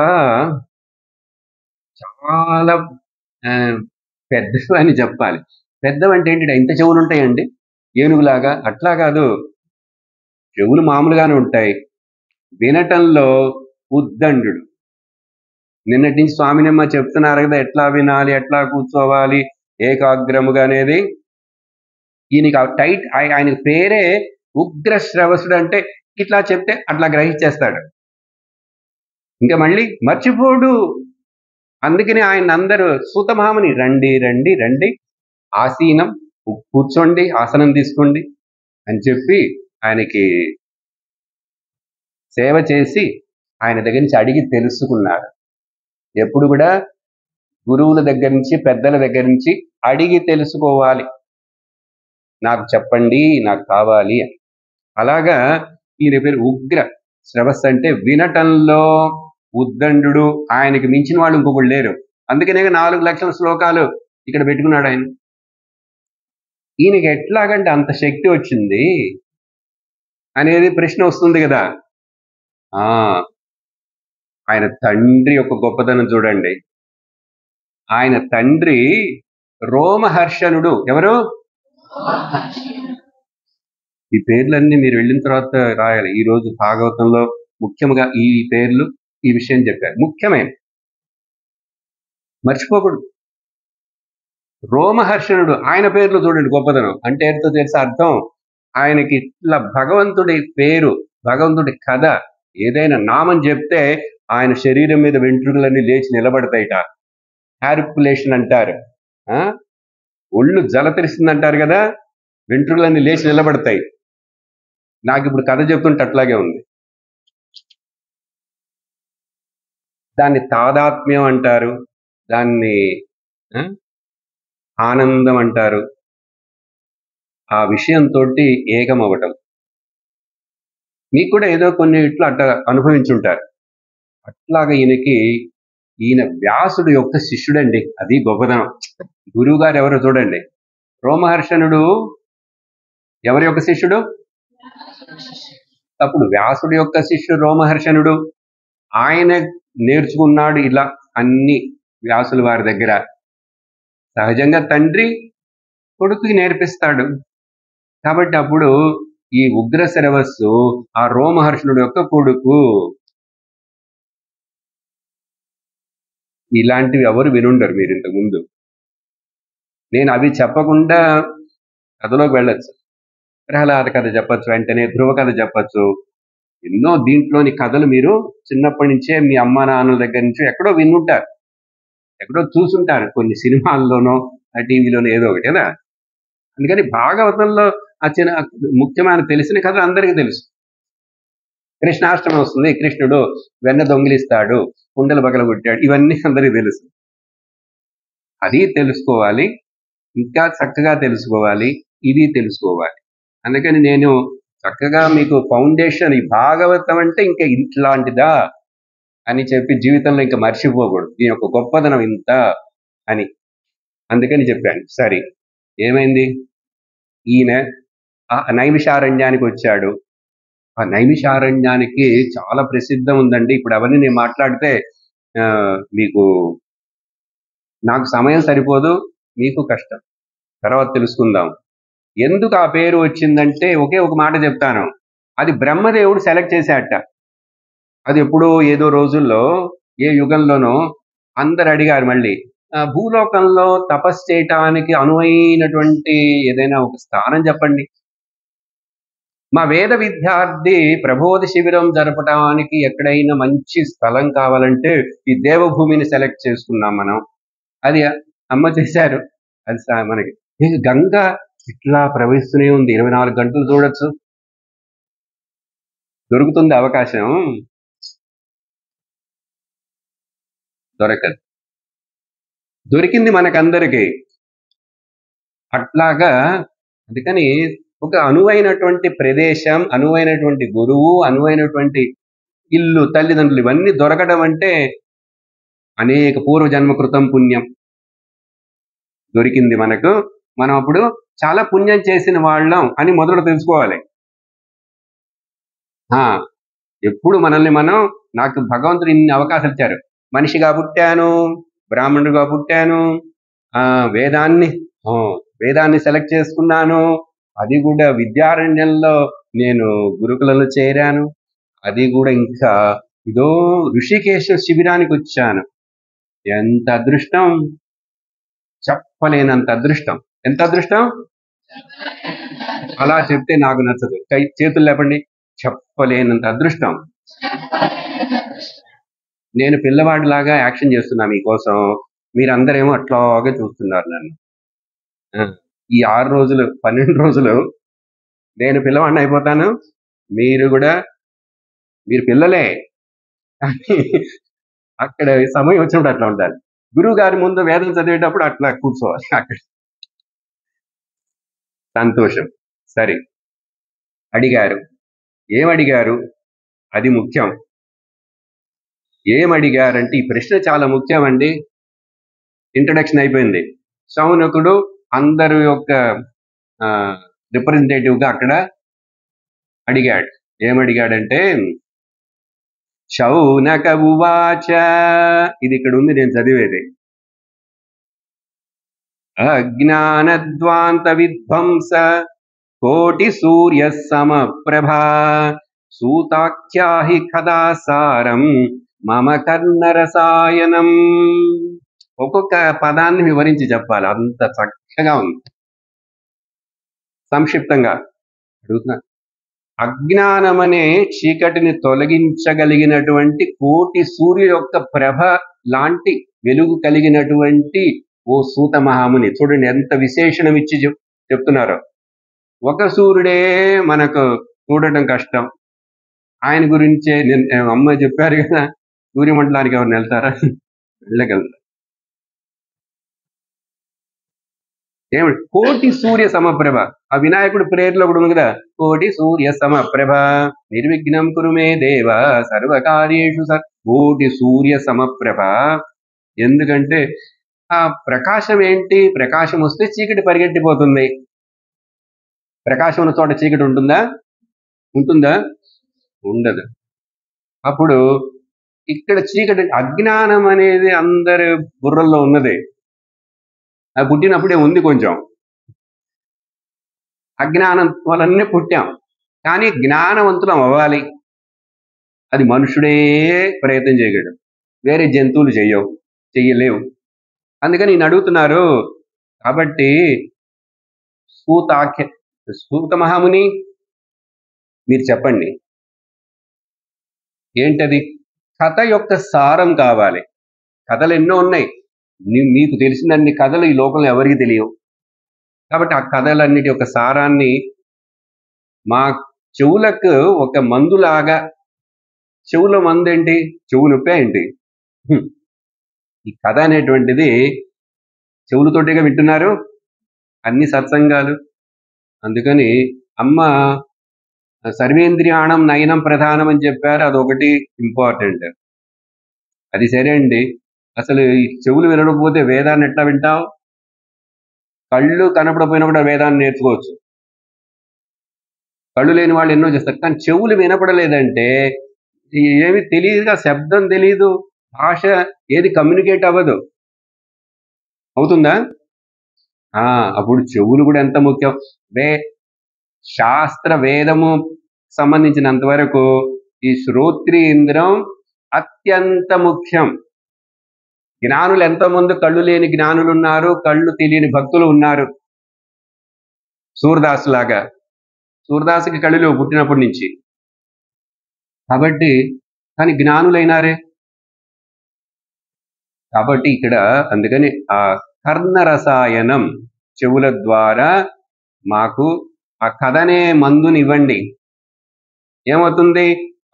చాలా పెద్దవి అని చెప్పాలి. పెద్దవంటే ఏంటి, ఇంత చెవులు ఉంటాయండి ఏనుగులాగా? అట్లా కాదు, చెవులు మామూలుగానే ఉంటాయి, వినటంలో ఉద్దండు. నిన్నటి నుంచి స్వామినమ్మ చెప్తున్నారు కదా, ఎట్లా వినాలి, ఎట్లా కూర్చోవాలి ఏకాగ్రముగా అనేది. ఈయనకి టైట్, ఆయన పేరే ఉగ్ర శ్రవసుడు. అంటే ఇట్లా చెప్తే అట్లా గ్రహించేస్తాడు, ఇంకా మళ్ళీ మర్చిపోడు. అందుకని ఆయన అందరూ సూతమామని రండి రండి రండి, ఆసీనం, కూర్చోండి, ఆసనం తీసుకోండి అని చెప్పి ఆయనకి సేవ చేసి ఆయన దగ్గర నుంచి అడిగి తెలుసుకున్నారు. ఎప్పుడు కూడా గురువుల దగ్గర నుంచి, పెద్దల దగ్గర నుంచి అడిగి తెలుసుకోవాలి, నాకు చెప్పండి, నాకు కావాలి అని. అలాగా ఈయన పేరు ఉగ్ర శ్రవస్. అంటే వినటంలో ఉద్దండు. ఆయనకి మించిన వాళ్ళు ఇంకొకళ్ళు లేరు. అందుకనే 4 లక్షల శ్లోకాలు ఇక్కడ పెట్టుకున్నాడు ఆయన. ఈయనకి ఎట్లాగంటే అంత శక్తి వచ్చింది అనేది ప్రశ్న వస్తుంది కదా. ఆయన తండ్రి యొక్క గొప్పతనం చూడండి. ఆయన తండ్రి రోమహర్షణుడు. ఎవరు? ఈ పేర్లన్నీ మీరు వెళ్ళిన తర్వాత రాయాలి. ఈ రోజు భాగవతంలో ముఖ్యంగా ఈ పేర్లు, ఈ విషయం చెప్పారు, ముఖ్యమైన, మర్చిపోకూడదు. రోమహర్షణుడు, ఆయన పేర్లు చూడండి గొప్పతనం. అంటే ఏంటో తెలుసా అర్థం? ఆయనకి ఇట్లా భగవంతుడి పేరు, భగవంతుడి కథ, ఏదైనా నామం చెప్తే ఆయన శరీరం మీద వెంట్రుకలన్నీ లేచి నిలబడతాయిట. హ్యారిపులేషన్ అంటారు, ఒళ్ళు జలతరిస్తుంది అంటారు కదా, వెంట్రుకలన్నీ లేచి నిలబడతాయి. నాకు ఇప్పుడు కథ చెప్తుంటే అట్లాగే ఉంది. దాన్ని తాదాత్మ్యం అంటారు, దాన్ని ఆనందం అంటారు. ఆ విషయంతో ఏకమవటం. మీకు కూడా ఏదో కొన్ని ఇట్లా అట్లా అనుభవించుంటారు. అట్లాగా ఈయన వ్యాసుడు యొక్క శిష్యుడండి. అది గొప్పతనం. గురువు గారు ఎవరో చూడండి. రోమహర్షణుడు ఎవరి యొక్క శిష్యుడు? అప్పుడు వ్యాసుడు యొక్క శిష్యుడు రోమహర్షణుడు. ఆయన నేర్చుకున్నాడు ఇలా అన్ని వ్యాసుల వారి దగ్గర. సహజంగా తండ్రి కొడుకుకి నేర్పిస్తాడు. కాబట్టి అప్పుడు ఈ ఉగ్ర శ్రవస్సు ఆ రోమహర్షణుడు యొక్క కొడుకు. ఇలాంటివి ఎవరు వినుండరు మీరు ఇంతకుముందు. నేను అవి చెప్పకుండా కథలోకి వెళ్ళచ్చు. ప్రహ్లాద కథ చెప్పచ్చు, వెంటనే ధ్రువ కథ చెప్పచ్చు. ఎన్నో దీంట్లోని కథలు మీరు చిన్నప్పటి నుంచే మీ అమ్మ నాన్నల దగ్గర నుంచి ఎక్కడో వినుంటారు, ఎక్కడో చూసుంటారు, కొన్ని సినిమాల్లోనో టీవీలోనో ఏదో ఒకటి కదా. అందుకని భాగవతంలో ఆ చిన్న ముఖ్యమైన తెలిసిన కథ అందరికీ తెలుసు. కృష్ణాష్టమి వస్తుంది, కృష్ణుడు వెన్న దొంగిలిస్తాడు, కుండలు పగలగొట్టాడు, ఇవన్నీ అందరికీ తెలుసు. అది తెలుసుకోవాలి, ఇంకా చక్కగా తెలుసుకోవాలి, ఇది తెలుసుకోవాలి. అందుకని నేను చక్కగా మీకు ఫౌండేషన్, ఈ భాగవతం అంటే ఇంకా ఇట్లాంటిదా అని చెప్పి జీవితంలో ఇంకా మర్చిపోకూడదు, దీని యొక్క గొప్పదనం ఇంత అని. అందుకని చెప్పాను. సరే, ఏమైంది? ఈయన ఆ నైమిషారణ్యానికి వచ్చాడు. ఆ నైమిషారణ్యానికి చాలా ప్రసిద్ధం ఉందండి. ఇప్పుడు అవన్నీ నేను మాట్లాడితే నాకు సమయం సరిపోదు, మీకు కష్టం. తర్వాత తెలుసుకుందాం. ఎందుకు ఆ పేరు వచ్చిందంటే ఒకే ఒక మాట చెప్తాను. అది బ్రహ్మదేవుడు సెలెక్ట్ చేశాట. అది ఎప్పుడో ఏదో రోజుల్లో, ఏ యుగంలోనో అందరు అడిగారు, మళ్ళీ భూలోకంలో తపస్సు చేయటానికి అనువైనటువంటి ఏదైనా ఒక స్థానం చెప్పండి. మా వేద విద్యార్థి ప్రబోధ శిబిరం జరపడానికి ఎక్కడైనా మంచి స్థలం కావాలంటే ఈ దేవభూమిని సెలెక్ట్ చేసుకున్నాం మనం. అది అమ్మ చేశారు. అది మనకి గంగ ఇట్లా ప్రవహిస్తూనే ఉంది, 24 గంటలు చూడొచ్చు. దొరుకుతుంది అవకాశం? దొరకదు. దొరికింది మనకందరికీ. అట్లాగా అందుకని ఒక అనువైనటువంటి ప్రదేశం, అనువైనటువంటి గురువు, అనువైనటువంటి ఇల్లు, తల్లిదండ్రులు, ఇవన్నీ దొరకడం అంటే అనేక పూర్వజన్మ కృతం పుణ్యం దొరికింది మనకు. మనం అప్పుడు చాలా పుణ్యం చేసిన వాళ్ళం అని మొదట తెలుసుకోవాలి. ఎప్పుడు మనల్ని మనం, నాకు భగవంతుడు ఇన్ని అవకాశాలు ఇచ్చారు. మనిషిగా పుట్టాను, బ్రాహ్మణుడిగా పుట్టాను, వేదాన్ని సెలెక్ట్ చేసుకున్నాను, అది కూడా విద్యారణ్యంలో నేను గురుకులంలో చేరాను. అది కూడా ఇంకా ఇదో ఋషికేశ శిబిరానికి వచ్చాను. ఎంత అదృష్టం, చెప్పలేనంత అదృష్టం. ఎంత అదృష్టం? అలా చెప్తే నాకు నచ్చదు. చేతులు లేపండి. చెప్పలేనంత అదృష్టం. నేను పిల్లవాడిలాగా యాక్షన్ చేస్తున్నా మీకోసం, మీరందరేమో అట్లాగే చూస్తున్నారు నన్ను. ఈ 6 రోజులు 12 రోజులు నేను పిల్లవాడిని అయిపోతాను, మీరు పిల్లలే. అక్కడ సమయం వచ్చినప్పుడు అట్లా ఉండాలి. గురువు గారి ముందు వేదం చదివేటప్పుడు అట్లా కూర్చోవాలి అక్కడ. సంతోషం. సరే, అడిగారు. ఏమడిగారు అది ముఖ్యం. ఏమడిగారంటే, ఈ ప్రశ్న చాలా ముఖ్యం అండి. ఇంట్రడక్షన్ అయిపోయింది. శౌనకుడు అందరి యొక్క రిప్రజెంటేటివ్ గా అక్కడ అడిగాడు. ఏమడిగాడంటే, శౌనక ఉవాచ, ఇది ఇక్కడ ఉంది, నేను చదివేది. అజ్ఞానద్వాంత విధ్వంస కోటి సూర్య సమప్రభా సూతాఖ్యాహి కథా సారం మమ కర్ణరసాయనం. ఒక్కొక్క పదాన్ని వివరించి చెప్పాలి, అంత చక్కగా ఉంది. సంక్షిప్తంగా అడుగుతున్నా. అజ్ఞానమనే చీకటిని తొలగించగలిగినటువంటి కోటి సూర్యు యొక్క ప్రభ లాంటి వెలుగు కలిగినటువంటి ఓ సూత మహాముని. చూడండి ఎంత విశేషణం ఇచ్చి చెప్తున్నారో. ఒక సూర్యుడే మనకు చూడటం కష్టం. ఆయన గురించే అమ్మ చెప్పారు కదా, సూర్యమండలానికి ఎవరిని వెళ్తారా? వెళ్ళగలరు. ఏమిటి? కోటి సూర్య సమప్రభ. ఆ వినాయకుడు ప్రేయర్లో కూడా ఉంది కదా, కోటి సూర్య సమప్రభ నిర్విఘ్నం కురుమే దేవ సర్వకార్యేషు కోటి సూర్య సమప్రభ. ఎందుకంటే ఆ ప్రకాశం ఏంటి? ప్రకాశం వస్తే చీకటి పరిగెట్టిపోతుంది. ప్రకాశం ఉన్న చోట చీకటి ఉంటుందా? ఉండదు. అప్పుడు ఇక్కడ చీకటి, అజ్ఞానం అనేది అందరి బుర్రల్లో ఉన్నదే. అది పుట్టినప్పుడే ఉంది. కొంచెం అజ్ఞానం వలనే పుట్టాం, కానీ జ్ఞానవంతులం అవ్వాలి. అది మనుషుడే ప్రయత్నం చేయగలడు, వేరే జంతువులు చెయ్యలేవు. అందుకని నేను అడుగుతున్నారు. కాబట్టి సూత మహాముని, మీరు చెప్పండి ఏంటది? కథ యొక్క సారం కావాలి. కథలు ఎన్నో ఉన్నాయి, మీకు తెలిసినన్ని కథలు ఈ లోకంలో ఎవరికి తెలియవు. కాబట్టి ఆ కథలన్నిటి యొక్క సారాన్ని మా చెవులకు ఒక మందులాగా. చెవుల మందు ఏంటి? చెవు నొప్పే ఏంటి? ఈ కథ అనేటువంటిది చెవులతోటిగా వింటున్నారు అన్ని సత్సంగాలు. అందుకని అమ్మ సర్వేంద్రియాణం నయనం ప్రధానం అని చెప్పారు, అదొకటి ఇంపార్టెంట్. అది సరే అండి. అసలు ఈ చెవులు వినకపోతే వేదాన్ని ఎట్లా వింటావు? కళ్ళు కనపడపోయినా కూడా వేదాన్ని నేర్చుకోవచ్చు. కళ్ళు లేని వాళ్ళు ఎన్నో చేస్తారు, కానీ చెవులు వినపడలేదంటే ఏమి తెలియదుగా, శబ్దం తెలియదు, భాష ఏది కమ్యూనికేట్ అవ్వదు. అవుతుందా? అప్పుడు చెవులు కూడా ఎంత ముఖ్యం. శాస్త్ర వేదము సంబంధించినంత వరకు ఈ శ్రోత్రియంద్రం అత్యంత ముఖ్యం. జ్ఞానులు ఎంతోమంది కళ్ళు లేని జ్ఞానులు ఉన్నారు, కళ్ళు తెలియని భక్తులు ఉన్నారు. సూర్దాసు లాగా. సూర్దాసుకి కళ్ళు లేవు పుట్టినప్పటి నుంచి, కాబట్టి కానీ జ్ఞానులైనారే. కాబట్టి ఇక్కడ అందుకని ఆ కర్ణ రసాయనం, చెవుల ద్వారా మాకు ఆ కథనే మందునివ్వండి. ఏమవుతుంది?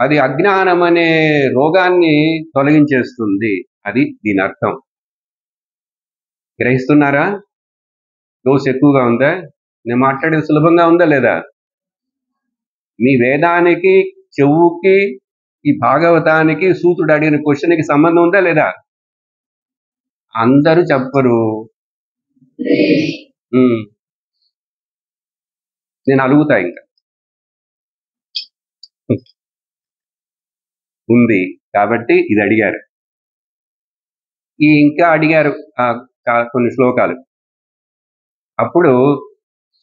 అది అజ్ఞానం అనే రోగాన్ని తొలగించేస్తుంది. అది దీని అర్థం. గ్రహిస్తున్నారా? డోస్ ఎక్కువగా ఉందా? నేను మాట్లాడేది సులభంగా ఉందా లేదా? మీ వేదానికి, చెవుకి, ఈ భాగవతానికి సూతుడు అడిగిన క్వశ్చన్కి సంబంధం ఉందా లేదా? అందరూ చెప్పరు. నేను అడుగుతా ఇంకా. ఉంది కాబట్టి ఇది అడిగారు. ఇంకా అడిగారు కొన్ని శ్లోకాలు. అప్పుడు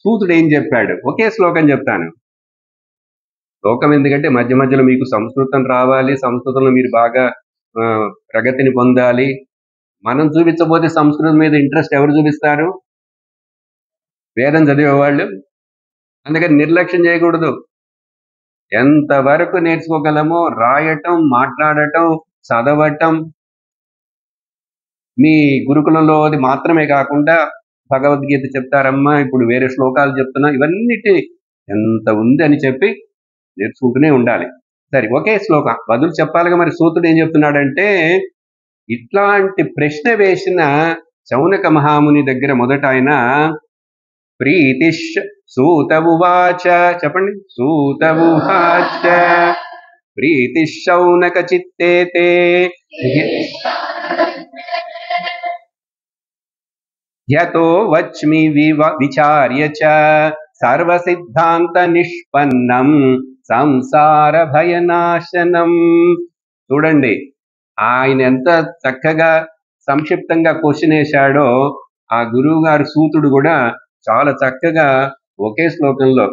సూతుడు ఏం చెప్పాడు? ఒకే శ్లోకం చెప్తాను. శ్లోకం ఎందుకంటే మధ్య మధ్యలో మీకు సంస్కృతం రావాలి, సంస్కృతంలో మీరు బాగా ప్రగతిని పొందాలి. మనం చూపించబోతే సంస్కృతం మీద ఇంట్రెస్ట్ ఎవరు చూపిస్తారు? వేదం చదివేవాళ్ళు. అందుకని నిర్లక్ష్యం చేయకూడదు. ఎంతవరకు నేర్చుకోగలమో రాయటం, మాట్లాడటం, చదవటం, మీ గురుకులంలో అది మాత్రమే కాకుండా భగవద్గీత చెప్తారమ్మా, ఇప్పుడు వేరే శ్లోకాలు చెప్తున్నా, ఇవన్నిటి ఎంత ఉంది అని చెప్పి నేర్చుకుంటూనే ఉండాలి. సరే, ఒకే శ్లోకం బదులు చెప్పాలిగా. మరి సూతుడు ఏం చెప్తున్నాడంటే, ఇట్లాంటి ప్రశ్న వేసిన శౌనక మహాముని దగ్గర మొదట ఆయన ప్రీతిష్ సూత ఉవాచ, చెప్పండి. సూత ఉవాచ ప్రీతిష్ శౌనక చిత్తేతే యతో వచ్మి విచార్య చ సర్వసిద్ధాంత నిష్పన్నం సంసార భయనాశనం. చూడండి, ఆయన ఎంత చక్కగా సంక్షిప్తంగా క్వశ్చన్ వేశాడో ఆ గురువు గారు సూతుడు కూడా చాలా చక్కగా ఒకే శ్లోకంలో,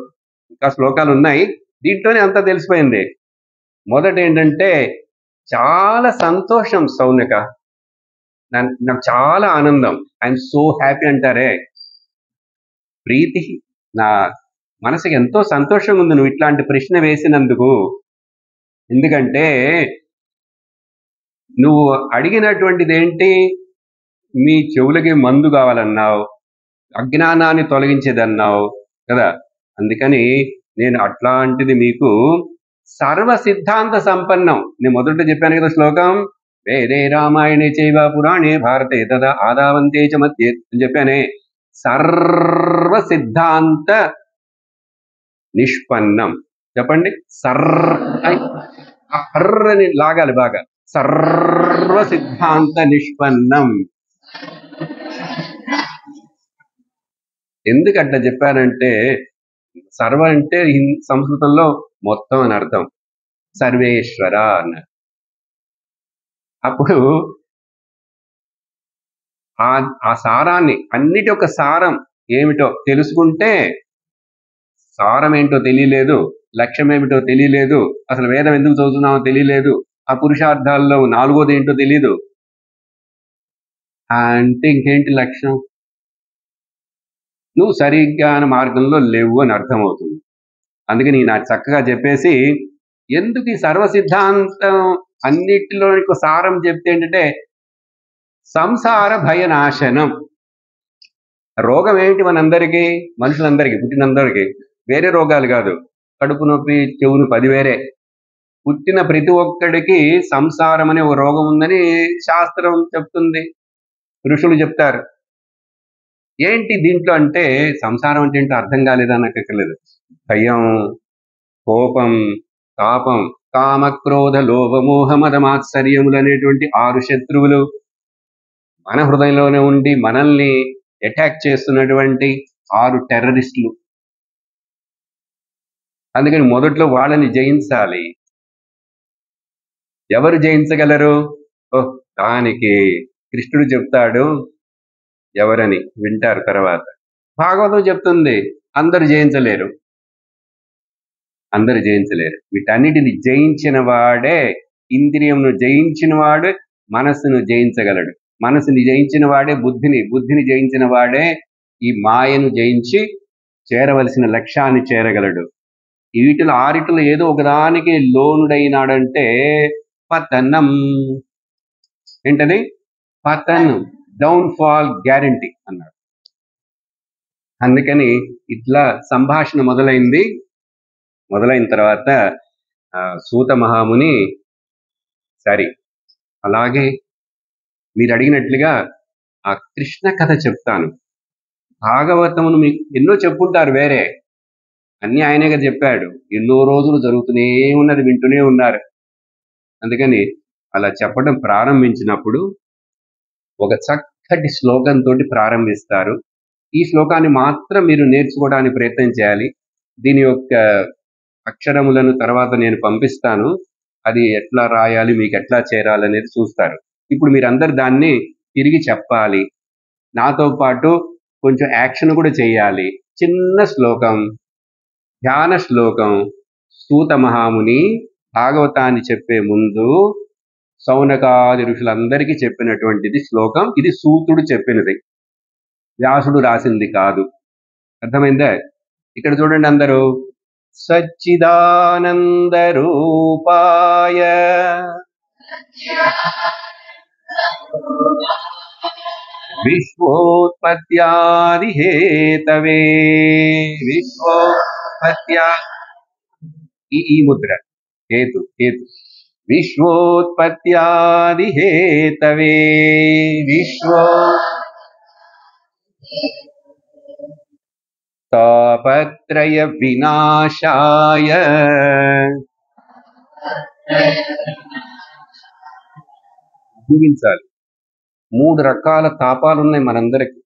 ఇంకా శ్లోకాలు ఉన్నాయి, దీంట్లోనే అంతా తెలిసిపోయింది. మొదట ఏంటంటే, చాలా సంతోషం సౌనక, నాకు చాలా ఆనందం, ఐఎమ్ సో హ్యాపీ అంటారే, ప్రీతి, నా మనసుకి ఎంతో సంతోషంగా ఉంది నువ్వు ఇట్లాంటి ప్రశ్న వేసినందుకు. ఎందుకంటే నువ్వు అడిగినటువంటిది ఏంటి? మీ చెవులకి మందు కావాలన్నావు, అజ్ఞానాన్ని తొలగించేదన్నావు కదా. అందుకని నేను అట్లాంటిది మీకు సర్వ సిద్ధాంత సంపన్నం. నేను మొదట చెప్పాను కదా శ్లోకం, వేదే రామాయణే చైవ పురాణే భారతే తదా ఆదావంతే చ మధ్యే అని చెప్పానే. సర్వ సిద్ధాంత నిష్పన్నం, చెప్పండి. సర్రని లాగాలి బాగా. సర్వ సిద్ధాంత నిష్పన్నం. ఎందుకు అట్లా చెప్పానంటే, సర్వ అంటే సంస్కృతంలో మొత్తం అని అర్థం, సర్వేశ్వర అన్నారు. అప్పుడు ఆ సారాన్ని, అన్నిటి యొక్క సారం ఏమిటో తెలుసుకుంటే, సారం ఏంటో తెలియలేదు, లక్ష్యం ఏమిటో తెలియలేదు, అసలు వేదం ఎందుకు చదువుతున్నామో తెలియలేదు, ఆ పురుషార్థాల్లో 4వది ఏంటో తెలీదు అంటే ఇంకేంటి లక్ష్యం? నువ్వు సరిగ్గా మార్గంలో లేవు అని అర్థమవుతుంది. అందుకని నాకు చక్కగా చెప్పేసి, ఎందుకు ఈ సర్వసిద్ధాంతం అన్నిటిలో సారం చెప్తే ఏంటంటే, సంసార భయనాశనం. రోగం ఏంటి మనందరికీ, మనుషులందరికీ, పుట్టినందరికీ వేరే రోగాలు కాదు, కడుపు నొప్పి, చెవులు 10 వేరే. పుట్టిన ప్రతి ఒక్కడికి సంసారం అనే ఒక రోగం ఉందని శాస్త్రం చెప్తుంది, ఋషులు చెప్తారు. ఏంటి దీంట్లో అంటే, సంసారం అంటే ఏంటో అర్థం కాలేదా నాకు ఎక్కర్లేదు. భయం, కోపం, తాపం, కామ, క్రోధ, లోభ, మోహ, మద, మాత్సర్యములు అనేటువంటి 6 శత్రువులు మన హృదయంలోనే ఉండి మనల్ని అటాక్ చేస్తున్నటువంటి 6 టెర్రరిస్టులు. అందుకని మొదట్లో వాళ్ళని జయించాలి. ఎవరు జయించగలరు? దానికి కృష్ణుడు చెప్తాడు ఎవరని, వింటారు తర్వాత. భాగవతం చెప్తుంది అందరు జయించలేరు, అందరు జయించలేరు. వీటన్నిటిని జయించిన వాడే, ఇంద్రియంను జయించిన వాడు మనస్సును జయించగలడు, మనసుని జయించిన వాడే బుద్ధిని జయించిన వాడే ఈ మాయను జయించి చేరవలసిన లక్ష్యాన్ని చేరగలడు. వీటిలో 6 ఏదో ఒకదానికి లోనుడైనాడంటే పతనం. ఏంటది? పతనం, డౌన్ఫాల్ గ్యారంటీ అన్నాడు. అందుకని ఇట్లా సంభాషణ మొదలైన తర్వాత సూత మహాముని, సరే అలాగే మీరు అడిగినట్లుగా ఆ కృష్ణ కథ చెప్తాను. భాగవతమును మీకు ఎన్నో చెప్పుంటారు వేరే, అన్ని ఆయనేగా చెప్పాడు, ఎన్నో రోజులు జరుగుతూనే ఉన్నది, వింటూనే ఉన్నారు. అందుకని అలా చెప్పడం ప్రారంభించినప్పుడు ఒక చక్కటి శ్లోకంతో ప్రారంభిస్తారు. ఈ శ్లోకాన్ని మాత్రం మీరు నేర్చుకోవడానికి ప్రయత్నం చేయాలి. దీని యొక్క అక్షరములను తర్వాత నేను పంపిస్తాను, అది ఎట్లా రాయాలి, మీకు ఎట్లా చేరాలనేది చూస్తారు. ఇప్పుడు మీరందరు దాన్ని తిరిగి చెప్పాలి, నాతో పాటు కొంచెం యాక్షన్ కూడా చేయాలి. చిన్న శ్లోకం, ధ్యాన శ్లోకం, సూత మహాముని భాగవతాన్ని చెప్పే ముందు సౌనకాది ఋషులందరికీ చెప్పినటువంటిది శ్లోకం. ఇది సూతుడు చెప్పినది, వ్యాసుడు రాసింది కాదు. అర్థమైందా? ఇక్కడ చూడండి అందరూ. సచ్చిదానంద రూపాయ విశ్వోత్పత్యాది హేతవే. విశ్వోత్పత్యా ఈ ముద్ర హేతు హేతు. విశ్వోత్పత్యాది హేతవే. విశ్వో తాపత్రయ వినాశాయ జీవించాలి. 3 రకాల తాపాలు ఉన్నాయి మనందరికి,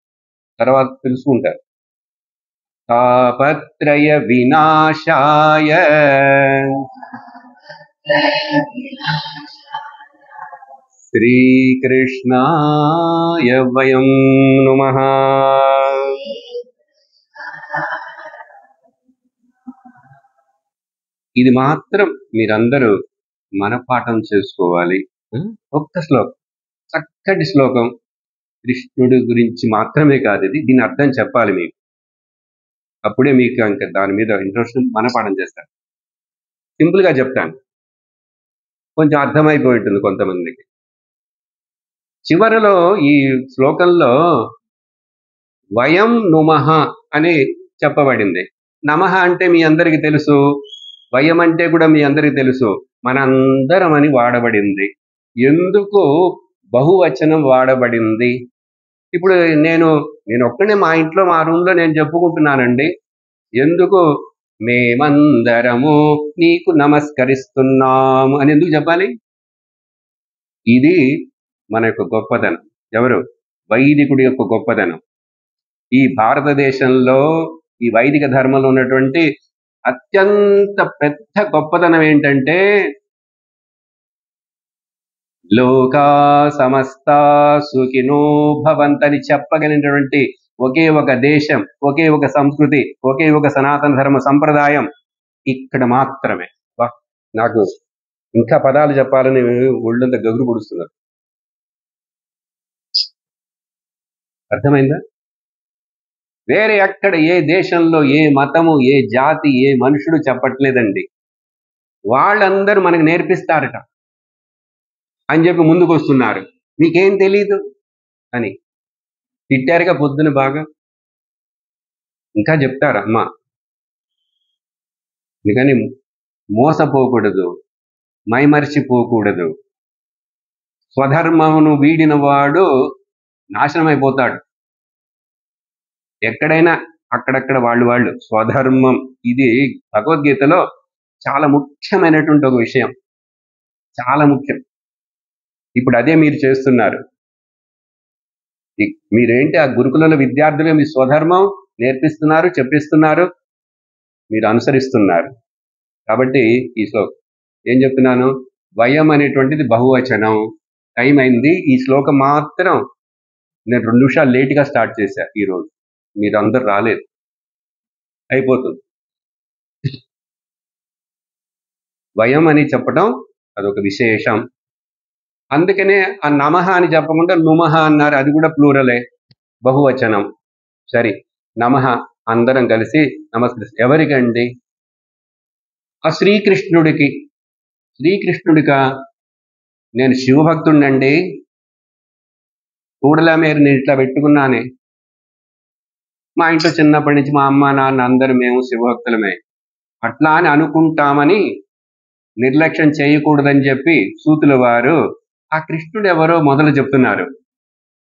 తర్వాత తెలుసుకుంటారు. తాపత్రయ వినాశాయ శ్రీకృష్ణాయ వయం నమః. ఇది మాత్రం మీరందరూ మనపాఠం చేసుకోవాలి. ఒక్క శ్లోకం, చక్కటి శ్లోకం, కృష్ణుడి గురించి మాత్రమే కాదు ఇది. దీని అర్థం చెప్పాలి మీకు, అప్పుడే మీకు ఇంకా దాని మీద ఇంట్రెస్ట్ మనపాఠం చేస్తారు. సింపుల్ గా చెప్తాను, కొంచెం అర్థమైపోయి ఉంటుంది కొంతమందికి. చివరిలో ఈ శ్లోకంలో వయం నుమః అని చెప్పబడింది. నమః అంటే మీ అందరికీ తెలుసు, వయం అంటే కూడా మీ అందరికీ తెలుసు, మనందరం అని వాడబడింది. ఎందుకు బహువచనం వాడబడింది? ఇప్పుడు నేను ఒక్కనే మా ఇంట్లో మా రూమ్లో నేను చెప్పుకుంటున్నానండి. ఎందుకు మేమందరము నీకు నమస్కరిస్తున్నాము అని ఎందుకు చెప్పాలి? ఇది మన యొక్క గొప్పతనం. ఎవరు? వైదికుడి యొక్క గొప్పతనం. ఈ భారతదేశంలో ఈ వైదిక ధర్మంలో ఉన్నటువంటి అత్యంత పెద్ద గొప్పతనం ఏంటంటే లోకా సమస్త సుఖినో భవంతని చెప్పగలిగినటువంటి ఒకే ఒక దేశం, ఒకే ఒక సంస్కృతి, ఒకే ఒక సనాతన ధర్మ సంప్రదాయం ఇక్కడ మాత్రమే. నాకు ఇంకా పదాలు చెప్పాలని ఒళ్ళంతా గగురు పొడుస్తున్నారు. అర్థమైందా? వేరే ఎక్కడ ఏ దేశంలో ఏ మతము, ఏ జాతి, ఏ మనుషుడు చెప్పట్లేదండి. వాళ్ళందరూ మనకు నేర్పిస్తారట అని చెప్పి ముందుకు వస్తున్నారు. మీకేం తెలీదు అని తిట్టారుగా పొద్దున బాగా. ఇంకా చెప్తారు అమ్మ. అందుకని మోసపోకూడదు, మైమర్చిపోకూడదు. స్వధర్మమును వీడిన వాడు నాశనం అయిపోతాడు. ఎక్కడైనా అక్కడక్కడ వాళ్ళు స్వధర్మం, ఇది భగవద్గీతలో చాలా ముఖ్యమైనటువంటి ఒక విషయం, చాలా ముఖ్యం. ఇప్పుడు అదే మీరు చేస్తున్నారు. మీరేంటి ఆ గురుకులంలో విద్యార్థులు మీ స్వధర్మం నేర్పిస్తున్నారు, చెప్పిస్తున్నారు, మీరు అనుసరిస్తున్నారు. కాబట్టి ఈ శ్లోకం ఏం చెప్తున్నాను? వయం అనేటువంటిది బహువచనం. టైం అయింది. ఈ శ్లోకం మాత్రం నేను 2 నిమిషాలు లేట్గా స్టార్ట్ చేశా ఈరోజు. మీరు అందరు రాలేదు, అయిపోతుంది. వయం అని చెప్పడం అదొక విశేషం. అందుకనే ఆ నమః అని చెప్పకుండా నుమః అన్నారు. అది కూడా ప్లూరలే, బహువచనం. సరే, నమః అందరం కలిసి నమస్కరిస్తాం. ఎవరికండి? ఆ శ్రీకృష్ణుడికి. శ్రీకృష్ణుడికా? నేను శివభక్తుడినండి. కూడలా మీరు నేను ఇట్లా పెట్టుకున్నానే. మా ఇంట్లో చిన్నప్పటి నుంచి మా అమ్మ నాన్న అందరూ మేము శివభక్తులమే. అట్లా అని అనుకుంటామని నిర్లక్ష్యం చేయకూడదని చెప్పి సూతుల వారు ఆ కృష్ణుడు ఎవరో మొదలు చెప్తున్నారు.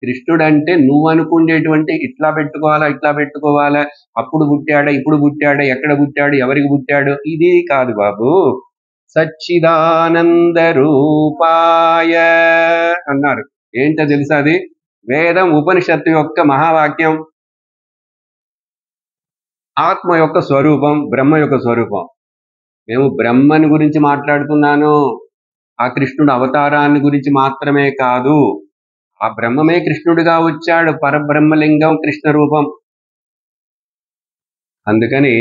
కృష్ణుడు అంటే నువ్వు అనుకునేటువంటి ఇట్లా పెట్టుకోవాలా, అప్పుడు పుట్టాడా, ఇప్పుడు పుట్టాడా, ఎక్కడ పుట్టాడు, ఎవరికి పుట్టాడు, ఇది కాదు బాబు. సచ్చిదానంద రూపాయ అన్నారు. ఏంటో తెలుసా? అది వేదం, ఉపనిషత్తు యొక్క మహావాక్యం. ఆత్మ యొక్క స్వరూపం, బ్రహ్మ యొక్క స్వరూపం. మేము బ్రహ్మని గురించి మాట్లాడుతున్నాను. ఆ కృష్ణుడు అవతారాన్ని గురించి మాత్రమే కాదు. ఆ బ్రహ్మమే కృష్ణుడిగా వచ్చాడు. పరబ్రహ్మలింగం, కృష్ణ రూపం. అందుకని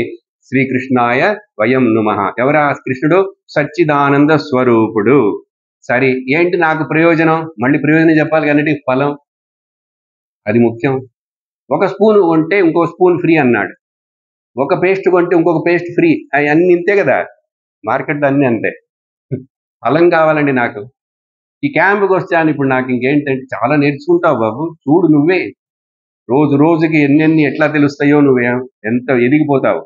శ్రీకృష్ణాయ వయం నుమః. ఎవరా కృష్ణుడు? సచ్చిదానంద స్వరూపుడు. సరే, ఏంటి నాకు ప్రయోజనం? మళ్ళీ ప్రయోజనం చెప్పాలి కానీ ఫలం అది ముఖ్యం. ఒక స్పూన్ కొంటే ఇంకో స్పూన్ ఫ్రీ అన్నాడు, ఒక పేస్ట్ కొంటే ఇంకొక పేస్ట్ ఫ్రీ. అన్ని ఇంతే కదా, మార్కెట్లో అన్నీ అంతే. ఫలం కావాలండి నాకు. ఈ క్యాంపుకి వచ్చాను ఇప్పుడు, నాకు ఇంకేంటంటే చాలా నేర్చుకుంటావు బాబు, చూడు నువ్వే రోజు రోజుకి ఎన్నెన్ని ఎట్లా తెలుస్తాయో, నువ్వే ఎంత ఎదిగిపోతావు.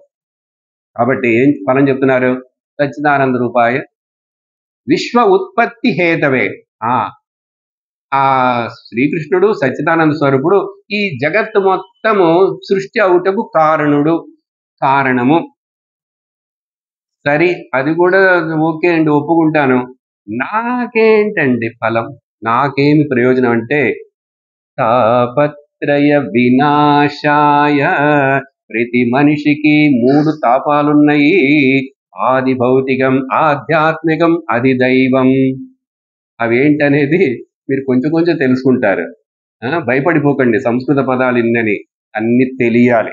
కాబట్టి ఏం ఫలం చెప్తున్నారు? సచ్చిదానంద రూపాయ విశ్వ ఉత్పత్తి హేతవే. ఆ శ్రీకృష్ణుడు సచ్చిదానంద స్వరూపుడు, ఈ జగత్తు మొత్తము సృష్టి అవుటకు కారణము. సరే, అది కూడా ఓకే అండి, ఒప్పుకుంటాను. నాకేంటండి ఫలం? నాకేమి ప్రయోజనం అంటే, తాపత్రయ వినాశాయ. ప్రతి మనిషికి 3 తాపాలున్నాయి. ఆది భౌతికం, ఆధ్యాత్మికం, అధిదైవం. అవేంటనేది మీరు కొంచెం కొంచెం తెలుసుకుంటారు. భయపడిపోకండి, సంస్కృత పదాలు ఇన్నని అన్ని తెలియాలి.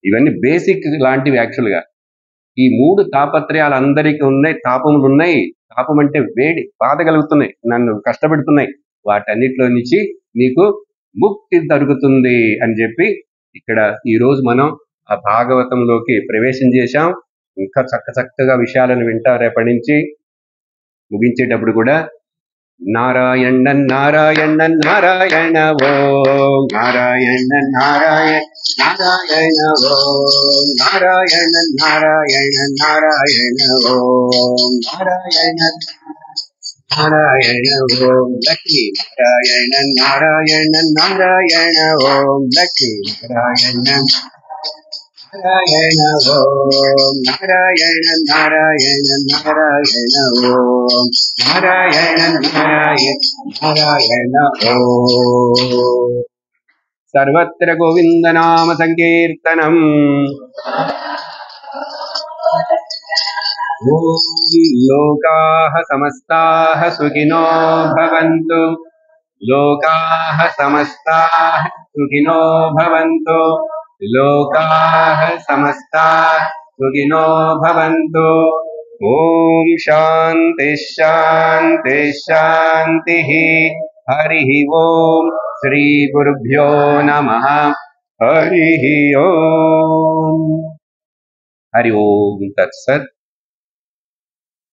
ఇవన్నీ బేసిక్ లాంటివి. యాక్చువల్గా ఈ 3 తాపత్రయాలు అందరికీ ఉన్నాయి. తాపములు ఉన్నాయి. తాపం అంటే వేడి, బాధ కలుగుతున్నాయి, నన్ను కష్టపెడుతున్నాయి. వాటన్నిటిలో నుంచి నీకు ముక్తి దొరుకుతుంది అని చెప్పి ఇక్కడ ఈరోజు మనం ఆ భాగవతంలోకి ప్రవేశం చేశాం. ఇంకా చక్కగా విషయాలను వింటారు రేపటి నుంచి. ముగించేటప్పుడు కూడా నారాయణ నారాయణ నారాయణ ఓం, నారాయణ నారాయణ నారాయణ ఓం, నారాయణ నారాయణ నారాయణ ఓం, నారాయణ నారాయణ ఓం, లక్ష్మీ నారాయణ నారాయణ నారాయణ ఓం, లక్ష్మీ నారాయణ నారాయణ ఓం, నారాయణ నారాయణ నారాయణ ఓం, నారాయణ నారాయణ నారాయణ ఓం. సర్వత్ర గోవిందనామ సంకీర్తనం. ఓం లోకాః సమస్తాః సుఖినో భవంతు. లోకాః సమస్తాః సుఖినో భవంతు. లోకాః సమస్తాః సుఖినో భవంతు. ఓం శాంతి శాంతి శాంతి. హరి ఓం. శ్రీ గురుభ్యో నమః. హరి ఓం. హరి ఓం తత్సత్.